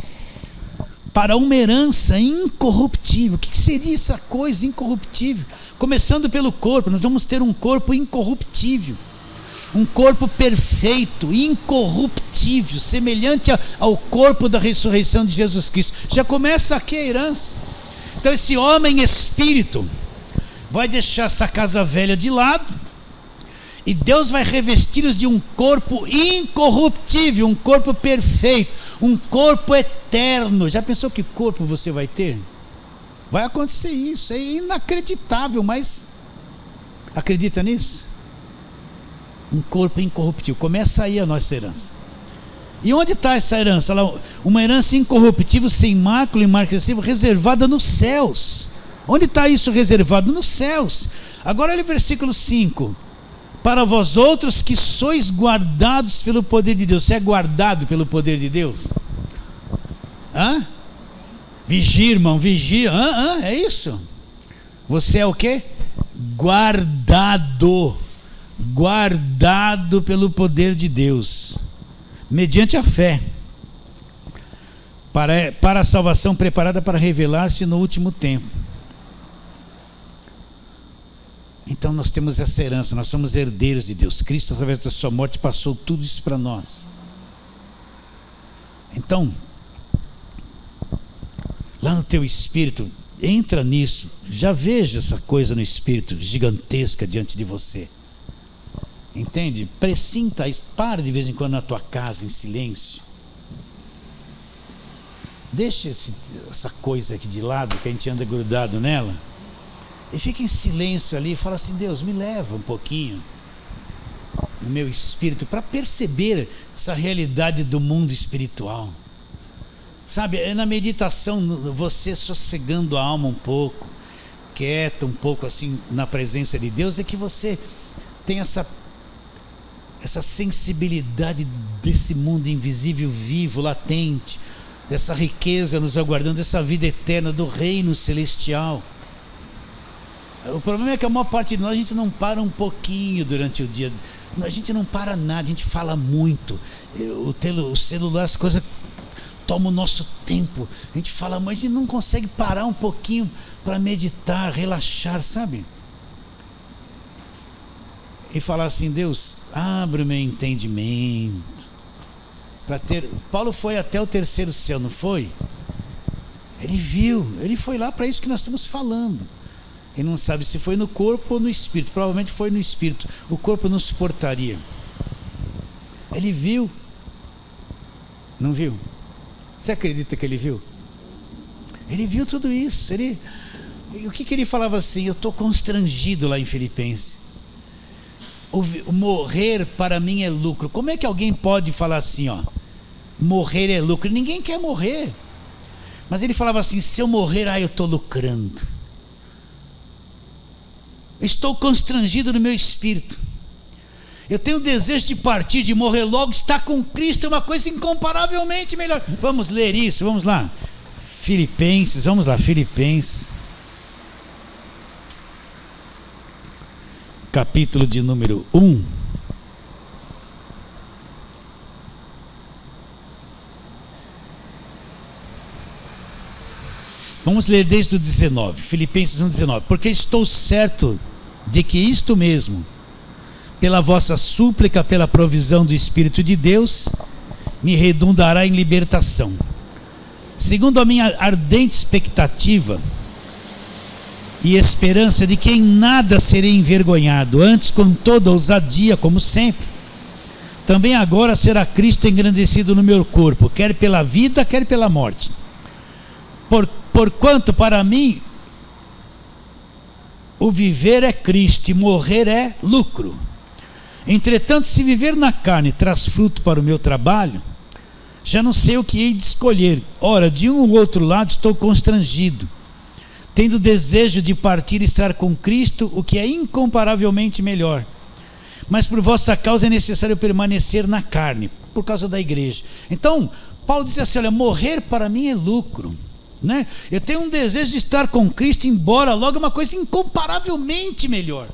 para uma herança incorruptível. O que seria essa coisa incorruptível? Começando pelo corpo, nós vamos ter um corpo incorruptível, um corpo perfeito, incorruptível, semelhante ao corpo da ressurreição de Jesus Cristo. Já começa aqui a herança. Então esse homem espírito vai deixar essa casa velha de lado, e Deus vai revesti-los de um corpo incorruptível, um corpo perfeito, um corpo eterno. Já pensou que corpo você vai ter? Vai acontecer isso, é inacreditável, mas acredita nisso? Um corpo incorruptível. Começa aí a nossa herança. E onde está essa herança? Uma herança incorruptível, sem mácula, imarcessível, reservada nos céus. Onde está isso reservado? Nos céus. Agora olha o versículo 5. Para vós outros que sois guardados pelo poder de Deus. Você é guardado pelo poder de Deus? Vigia, irmão, vigia. É isso? Você é o quê? Guardado. Guardado pelo poder de Deus, mediante a fé, para a salvação preparada para revelar-se no último tempo. Então nós temos essa herança, nós somos herdeiros de Deus. Cristo, através da sua morte, passou tudo isso para nós. Então, lá no teu espírito, entra nisso, já veja essa coisa no espírito gigantesca diante de você. Entende? Precinta isso. Para de vez em quando na tua casa em silêncio. Deixa essa coisa aqui de lado, que a gente anda grudado nela, e fica em silêncio ali e fala assim: Deus, me leva um pouquinho no meu espírito para perceber essa realidade do mundo espiritual. Sabe, é na meditação, você sossegando a alma um pouco, quieto um pouco assim na presença de Deus, é que você tem essa sensibilidade desse mundo invisível, vivo, latente, dessa riqueza nos aguardando, dessa vida eterna, do reino celestial. O problema é que a maior parte de nós, a gente não para um pouquinho durante o dia. A gente não para nada, a gente fala muito. O celular, as coisas tomam o nosso tempo. A gente fala muito, a gente não consegue parar um pouquinho para meditar, relaxar, sabe? E falar assim: Deus, abre o meu entendimento para ter. Paulo foi até o terceiro céu, não foi? Ele viu, ele foi lá para isso que nós estamos falando. Ele não sabe se foi no corpo ou no espírito. Provavelmente foi no espírito. O corpo não suportaria. Ele viu. Não viu? Você acredita que ele viu? Ele viu tudo isso. O que ele falava assim? Eu estou constrangido lá em Filipenses. O morrer para mim é lucro. Como é que alguém pode falar assim, ó? Morrer é lucro. Ninguém quer morrer. Mas ele falava assim: se eu morrer, eu estou lucrando. Estou constrangido no meu espírito. Eu tenho o desejo de partir, de morrer logo. Estar com Cristo é uma coisa incomparavelmente melhor. Vamos ler isso, vamos lá. Filipenses, vamos lá, Filipenses. Capítulo de número 1. Vamos ler desde o 19, Filipenses 1,19. Porque estou certo de que isto mesmo, pela vossa súplica, pela provisão do Espírito de Deus, me redundará em libertação. Segundo a minha ardente expectativa e esperança de que em nada serei envergonhado, antes com toda ousadia, como sempre. Também agora será Cristo engrandecido no meu corpo, quer pela vida, quer pela morte. Porquanto para mim o viver é Cristo e morrer é lucro. Entretanto, se viver na carne traz fruto para o meu trabalho, Já não sei o que hei de escolher. Ora, de um ou outro lado estou constrangido, tendo desejo de partir e estar com Cristo, o que é incomparavelmente melhor. Mas por vossa causa é necessário permanecer na carne, por causa da igreja. Então, Paulo disse assim, olha, morrer para mim é lucro, né? Eu tenho um desejo de estar com Cristo, embora logo é uma coisa incomparavelmente melhor.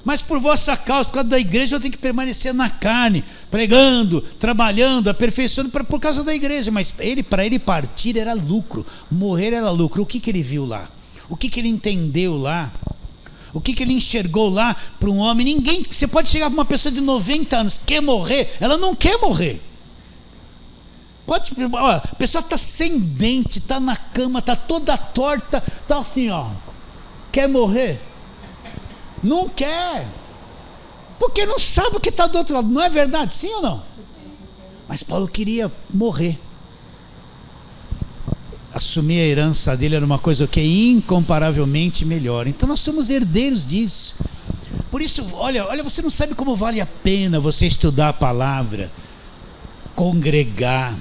Mas por vossa causa, por causa da igreja, eu tenho que permanecer na carne, pregando, trabalhando, aperfeiçoando por causa da igreja. Mas para ele partir era lucro, morrer era lucro. O que ele viu lá? O que ele entendeu lá? O que ele enxergou lá para um homem? Ninguém, você pode chegar para uma pessoa de 90 anos, quer morrer? Ela não quer morrer. A pessoa está sem dente, está na cama, está toda torta, está assim, ó. Quer morrer? Não quer. Porque não sabe o que está do outro lado. Não é verdade? Sim ou não? Mas Paulo queria morrer. Assumir a herança dele era uma coisa que é incomparavelmente melhor. Então nós somos herdeiros disso. Por isso, olha, você não sabe como vale a pena você estudar a palavra, congregar.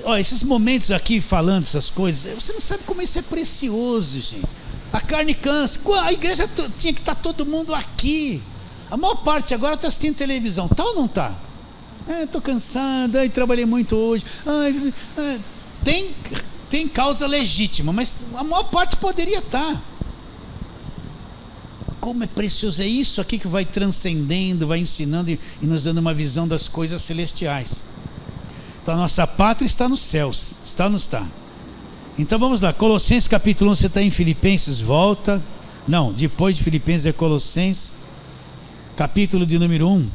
Olha, esses momentos aqui falando essas coisas, você não sabe como isso é precioso, gente. A carne cansa. A igreja tinha que estar todo mundo aqui. A maior parte agora está assistindo televisão. Tá ou não está? Estou cansado, trabalhei muito hoje. Tem causa legítima, mas a maior parte poderia estar. Como é precioso, é isso aqui que vai transcendendo, vai ensinando e nos dando uma visão das coisas celestiais. Então a nossa pátria está nos céus, está ou não está? Então vamos lá, Colossenses capítulo 1, você está em Filipenses, volta. Não, depois de Filipenses é Colossenses, capítulo de número 1.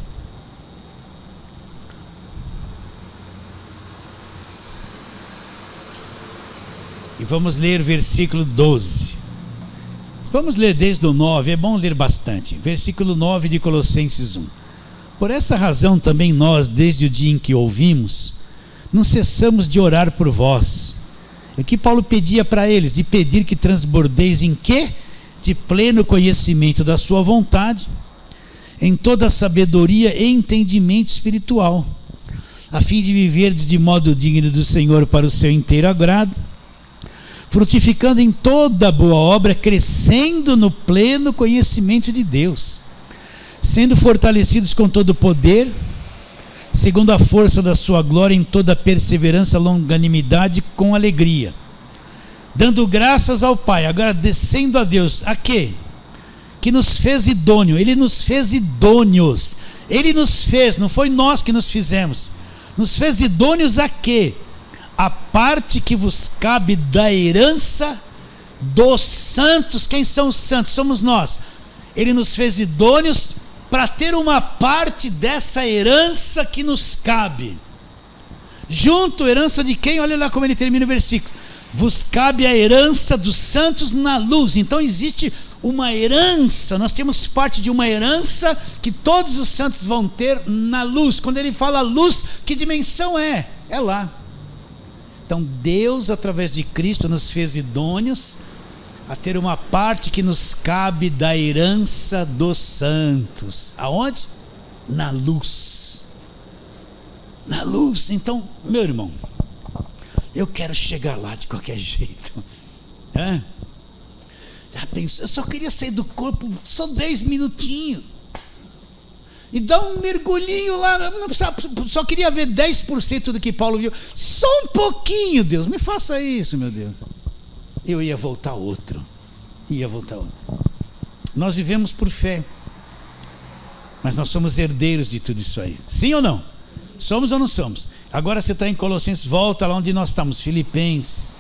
E vamos ler versículo 12. Vamos ler desde o 9, é bom ler bastante. Versículo 9 de Colossenses 1. Por essa razão também nós, desde o dia em que ouvimos, não cessamos de orar por vós. O que Paulo pedia para eles? De pedir que transbordeis em quê? De pleno conhecimento da sua vontade, em toda a sabedoria e entendimento espiritual, a fim de viverdes de modo digno do Senhor para o seu inteiro agrado, frutificando em toda boa obra, crescendo no pleno conhecimento de Deus, sendo fortalecidos com todo o poder, segundo a força da sua glória, em toda perseverança, longanimidade, com alegria, dando graças ao Pai, agradecendo a Deus, a quê? Que nos fez idôneo. Ele nos fez idôneos, Ele nos fez, não foi nós que nos fizemos, nos fez idôneos a quê? A parte que vos cabe da herança dos santos. Quem são os santos? Somos nós. Ele nos fez idôneos para ter uma parte dessa herança que nos cabe. Junto, herança de quem? Olha lá como ele termina o versículo. Vos cabe a herança dos santos na luz. Então existe uma herança, nós temos parte de uma herança que todos os santos vão ter na luz. Quando ele fala luz, que dimensão é? É lá. Então Deus, através de Cristo, nos fez idôneos a ter uma parte que nos cabe da herança dos santos. Aonde? Na luz. Na luz. Então, meu irmão, eu quero chegar lá de qualquer jeito. Já pensou? Eu só queria sair do corpo só 10 minutinhos e dar um mergulhinho lá. Não precisava, só queria ver 10% do que Paulo viu. Só um pouquinho, Deus, me faça isso, meu Deus. Eu ia voltar outro. Nós vivemos por fé, mas nós somos herdeiros de tudo isso aí. Sim ou não? Somos ou não somos? Agora você está em Colossenses, volta lá onde nós estamos, Filipenses.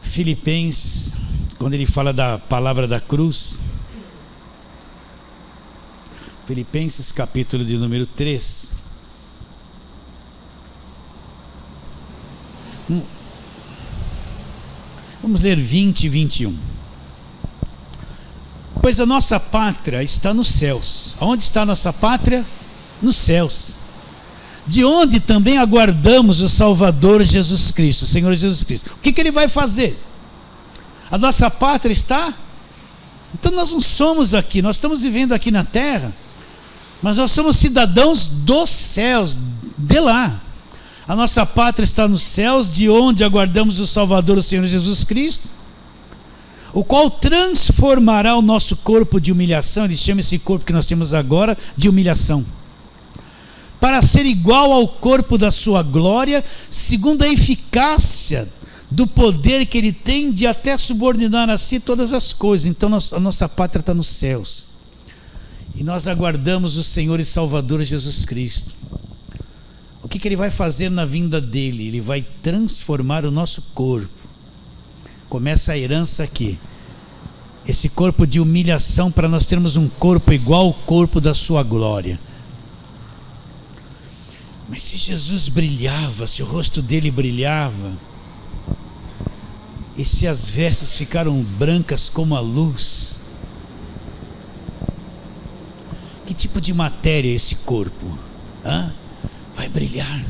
Filipenses, quando ele fala da palavra da cruz. Filipenses capítulo de número 3. Vamos ler 20 e 21. Pois a nossa pátria está nos céus. Aonde está a nossa pátria? Nos céus. De onde também aguardamos o Salvador Jesus Cristo, o Senhor Jesus Cristo. O que ele vai fazer? A nossa pátria está... Então nós não somos aqui, nós estamos vivendo aqui na terra Mas nós somos cidadãos dos céus, de lá. A nossa pátria está nos céus, de onde aguardamos o Salvador, o Senhor Jesus Cristo, o qual transformará o nosso corpo de humilhação, ele chama esse corpo que nós temos agora de humilhação, para ser igual ao corpo da sua glória, segundo a eficácia do poder que ele tem de até subordinar a si todas as coisas. Então a nossa pátria está nos céus, e nós aguardamos o Senhor e Salvador Jesus Cristo. O que ele vai fazer na vinda dele? Ele vai transformar o nosso corpo. Começa a herança aqui, esse corpo de humilhação, para nós termos um corpo igual ao corpo da sua glória. Mas se Jesus brilhava, se o rosto dele brilhava, e se as vestes ficaram brancas como a luz, que tipo de matéria é esse corpo? Vai brilhar,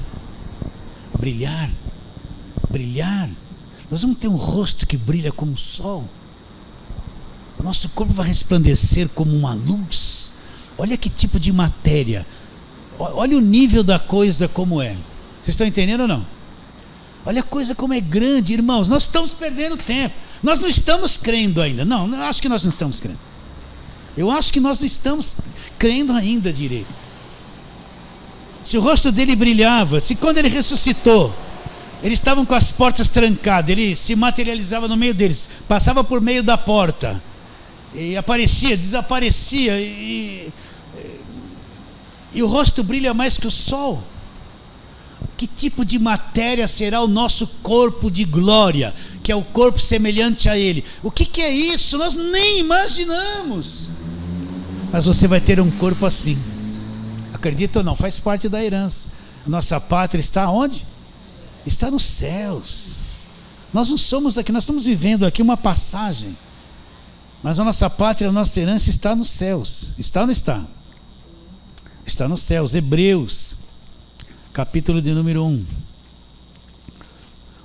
brilhar, brilhar. Nós vamos ter um rosto que brilha como o sol. O nosso corpo vai resplandecer como uma luz. Olha que tipo de matéria. Olha o nível da coisa como é. Vocês estão entendendo ou não? Olha a coisa como é grande, irmãos. Nós estamos perdendo tempo. Nós não estamos crendo ainda. Não, eu acho que nós não estamos crendo. Eu acho que nós não estamos crendo ainda direito. Se o rosto dele brilhava, se quando ele ressuscitou, eles estavam com as portas trancadas, ele se materializava no meio deles, passava por meio da porta, e aparecia, desaparecia, e o rosto brilha mais que o sol. Que tipo de matéria será o nosso corpo de glória, que é o corpo semelhante a ele? O que é isso? Nós nem imaginamos. Mas você vai ter um corpo assim. Acredita ou não? Faz parte da herança. Nossa pátria está onde? Está nos céus. Nós não somos aqui, nós estamos vivendo aqui uma passagem. Mas a nossa pátria, a nossa herança está nos céus. Está ou não está? Está nos céus. Hebreus, capítulo de número 1.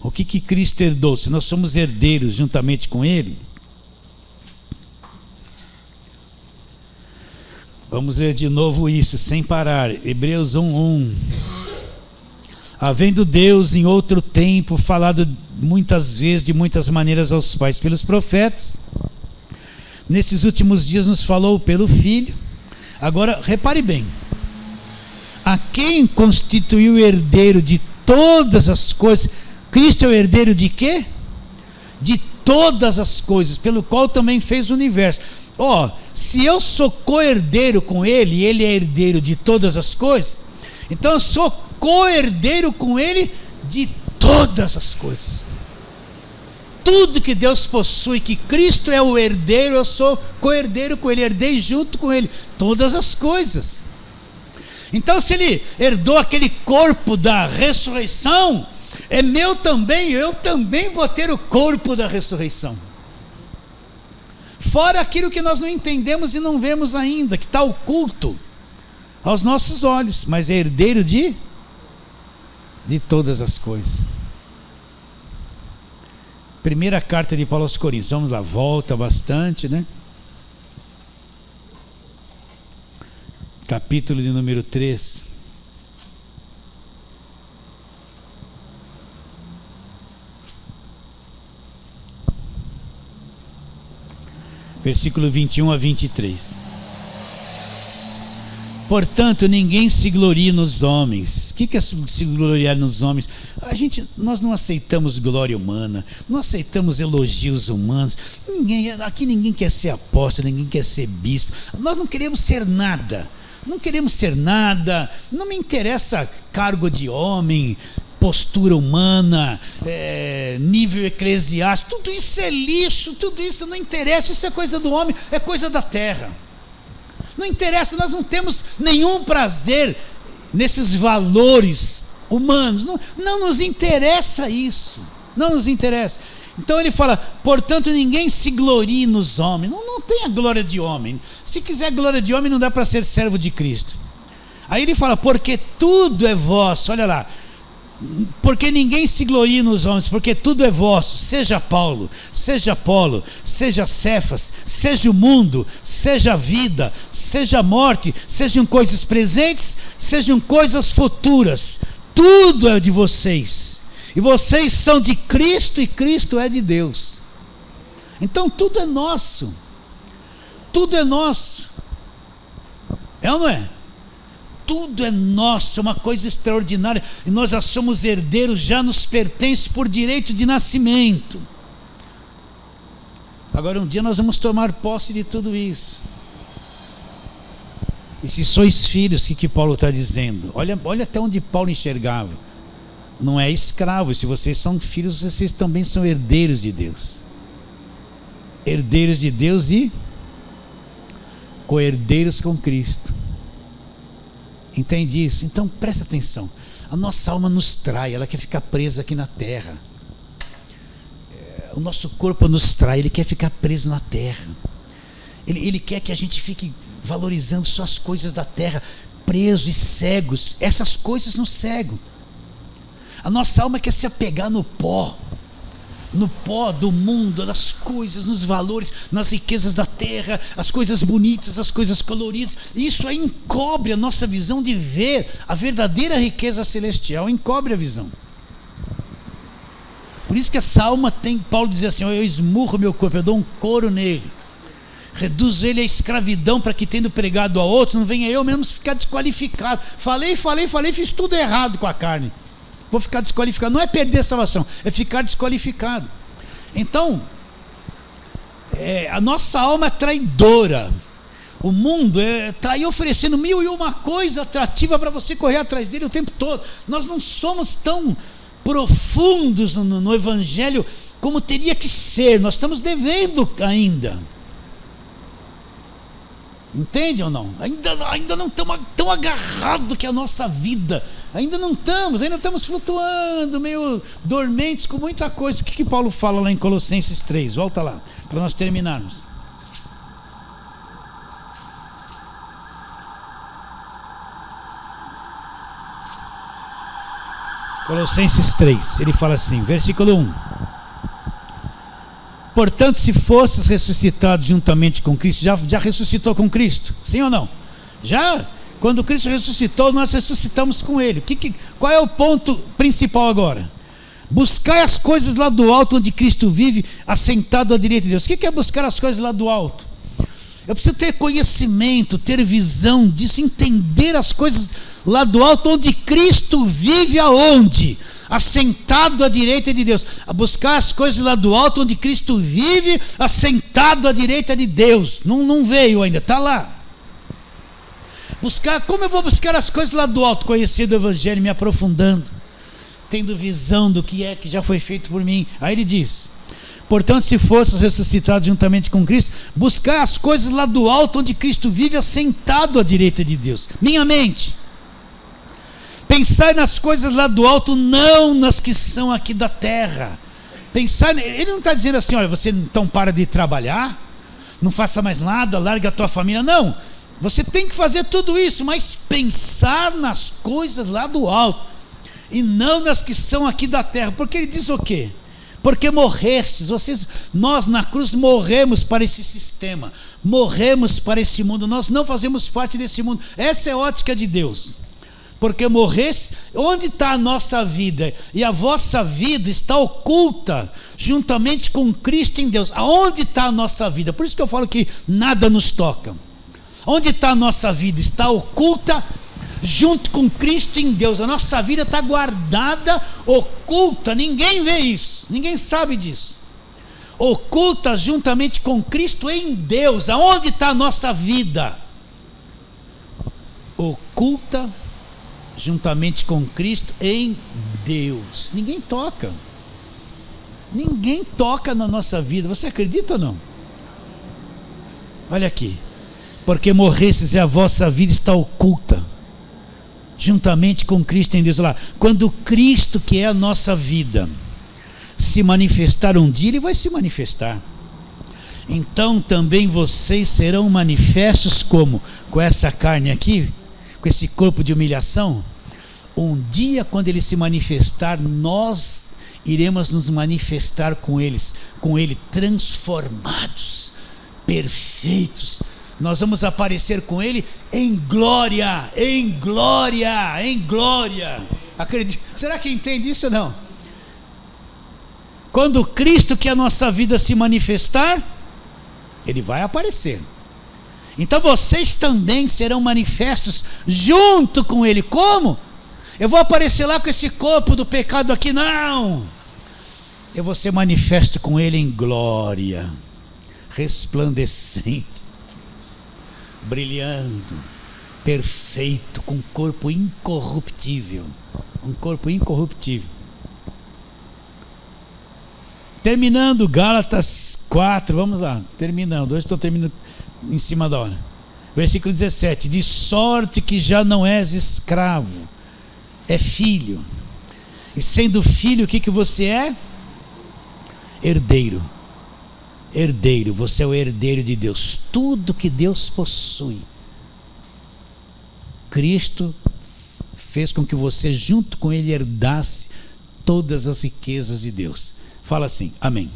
O que Cristo herdou? Se nós somos herdeiros juntamente com Ele. Vamos ler de novo isso, sem parar. Hebreus 1:1. Havendo Deus em outro tempo falado muitas vezes, de muitas maneiras aos pais pelos profetas, nesses últimos dias nos falou pelo Filho. Agora, repare bem. A quem constituiu herdeiro de todas as coisas? Cristo é o herdeiro de quê? De todas as coisas, pelo qual também fez o universo. Se eu sou co-herdeiro com Ele, e Ele é herdeiro de todas as coisas, então eu sou co-herdeiro com Ele de todas as coisas. Tudo que Deus possui, que Cristo é o herdeiro, eu sou co-herdeiro com Ele, herdei junto com Ele todas as coisas. Então, se Ele herdou aquele corpo da ressurreição, é meu também, eu também vou ter o corpo da ressurreição. Fora aquilo que nós não entendemos e não vemos ainda, que está oculto aos nossos olhos, mas é herdeiro de todas as coisas. Primeira carta de Paulo aos Coríntios, vamos lá, volta bastante, né? Capítulo de número 3. Versículo 21 a 23. Portanto, ninguém se glorie nos homens. O que é se gloriar nos homens? Nós não aceitamos glória humana, não aceitamos elogios humanos. Aqui ninguém quer ser apóstolo, ninguém quer ser bispo. Nós não queremos ser nada. Não queremos ser nada. Não me interessa cargo de homem, postura humana, nível eclesiástico. Tudo isso é lixo, tudo isso não interessa. Isso é coisa do homem, é coisa da terra. Não interessa, nós não temos nenhum prazer nesses valores humanos. Não nos interessa isso. Não nos interessa. Então ele fala, portanto ninguém se glorie nos homens. Não tem a glória de homem. Se quiser glória de homem, não dá para ser servo de Cristo. Aí ele fala, porque tudo é vosso. Olha lá. Porque ninguém se glorie nos homens, porque tudo é vosso, seja Paulo, seja Apolo, seja Cefas, seja o mundo, seja a vida, seja a morte, sejam coisas presentes, sejam coisas futuras, tudo é de vocês, e vocês são de Cristo e Cristo é de Deus. Então tudo é nosso, tudo é nosso, é ou não é? Tudo é nosso, é uma coisa extraordinária, e nós já somos herdeiros, já nos pertence por direito de nascimento. Agora um dia nós vamos tomar posse de tudo isso. E se sois filhos, o que Paulo está dizendo? Olha até onde Paulo enxergava. Não é escravo, se vocês são filhos, vocês também são herdeiros de Deus. Herdeiros de Deus e co-herdeiros com Cristo. Entende isso? Então presta atenção. A nossa alma nos trai, ela quer ficar presa aqui na terra. O nosso corpo nos trai, ele quer ficar preso na terra. Ele quer que a gente fique valorizando só as coisas da terra, presos e cegos. Essas coisas nos cegam. A nossa alma quer se apegar no pó do mundo, das coisas, nos valores, nas riquezas da terra, as coisas bonitas, as coisas coloridas. Isso aí encobre a nossa visão de ver a verdadeira riqueza celestial, encobre a visão. Por isso que essa alma tem, Paulo diz assim, eu esmurro meu corpo, eu dou um couro nele, reduzo ele à escravidão, para que tendo pregado a outro, não venha eu mesmo ficar desqualificado. Falei, fiz tudo errado com a carne, vou ficar desqualificado. Não é perder a salvação, é ficar desqualificado. Então a nossa alma é traidora. O mundo está aí oferecendo 1001 coisa atrativa para você correr atrás dele o tempo todo. Nós não somos tão profundos no Evangelho como teria que ser. Nós estamos devendo ainda. Entende ou não? Ainda não estamos tão agarrados que a nossa vida. Ainda estamos flutuando, meio dormentes com muita coisa. O que Paulo fala lá em Colossenses 3? Volta lá, para nós terminarmos. Colossenses 3, ele fala assim, versículo 1. Portanto, se fosses ressuscitados juntamente com Cristo, já ressuscitou com Cristo? Sim ou não? Já? Quando Cristo ressuscitou, nós ressuscitamos com Ele. Qual é o ponto principal agora? Buscar as coisas lá do alto, onde Cristo vive, assentado à direita de Deus. O que é buscar as coisas lá do alto? Eu preciso ter conhecimento, ter visão disso, entender as coisas lá do alto, onde Cristo vive aonde? Assentado à direita de Deus. A buscar as coisas lá do alto, onde Cristo vive, assentado à direita de Deus. Não veio ainda, está lá. Como eu vou buscar as coisas lá do alto? Conhecendo o Evangelho, me aprofundando, tendo visão do que já foi feito por mim. Aí ele diz, portanto, se fosses ressuscitados juntamente com Cristo, buscar as coisas lá do alto, onde Cristo vive, assentado à direita de Deus. Minha mente, pensar nas coisas lá do alto, não nas que são aqui da terra. Ele não está dizendo assim, olha, você então para de trabalhar, não faça mais nada, larga a tua família. Não, você tem que fazer tudo isso, mas pensar nas coisas lá do alto, e não nas que são aqui da terra. Porque ele diz o quê? Porque morrestes, nós na cruz morremos para esse sistema, morremos para esse mundo, nós não fazemos parte desse mundo. Essa é a ótica de Deus. Porque morresse, onde está a nossa vida? E a vossa vida está oculta juntamente com Cristo em Deus. Aonde está a nossa vida? Por isso que eu falo que nada nos toca. Onde está a nossa vida? Está oculta junto com Cristo em Deus. A nossa vida está guardada, oculta, ninguém vê isso, ninguém sabe disso. Oculta juntamente com Cristo em Deus. Aonde está a nossa vida? Oculta juntamente com Cristo em Deus. Ninguém toca na nossa vida. Você acredita ou não? Olha aqui, porque morresses e a vossa vida está oculta juntamente com Cristo em Deus. Lá, quando Cristo, que é a nossa vida, se manifestar um dia, Ele vai se manifestar. Então também vocês serão manifestos como? Com essa carne aqui, com esse corpo de humilhação, Um dia, quando ele se manifestar, nós iremos nos manifestar com ele transformados, perfeitos. Nós vamos aparecer com ele em glória, em glória, em glória. Acredite. Será que entende isso ou não? Quando Cristo, que é a nossa vida, se manifestar, ele vai aparecer. Então vocês também serão manifestos junto com ele. Como? Eu vou aparecer lá com esse corpo do pecado aqui? Não! Eu vou ser manifesto com ele em glória, resplandecente, brilhando, perfeito, com um corpo incorruptível. Um corpo incorruptível. Terminando Gálatas 4, vamos lá, terminando. Hoje estou terminando em cima da hora. Versículo 17: de sorte que já não és escravo, é filho. E sendo filho, o que você é? Herdeiro. Herdeiro, você é o herdeiro de Deus. Tudo que Deus possui, Cristo fez com que você, junto com ele, herdasse todas as riquezas de Deus. Fala assim, amém.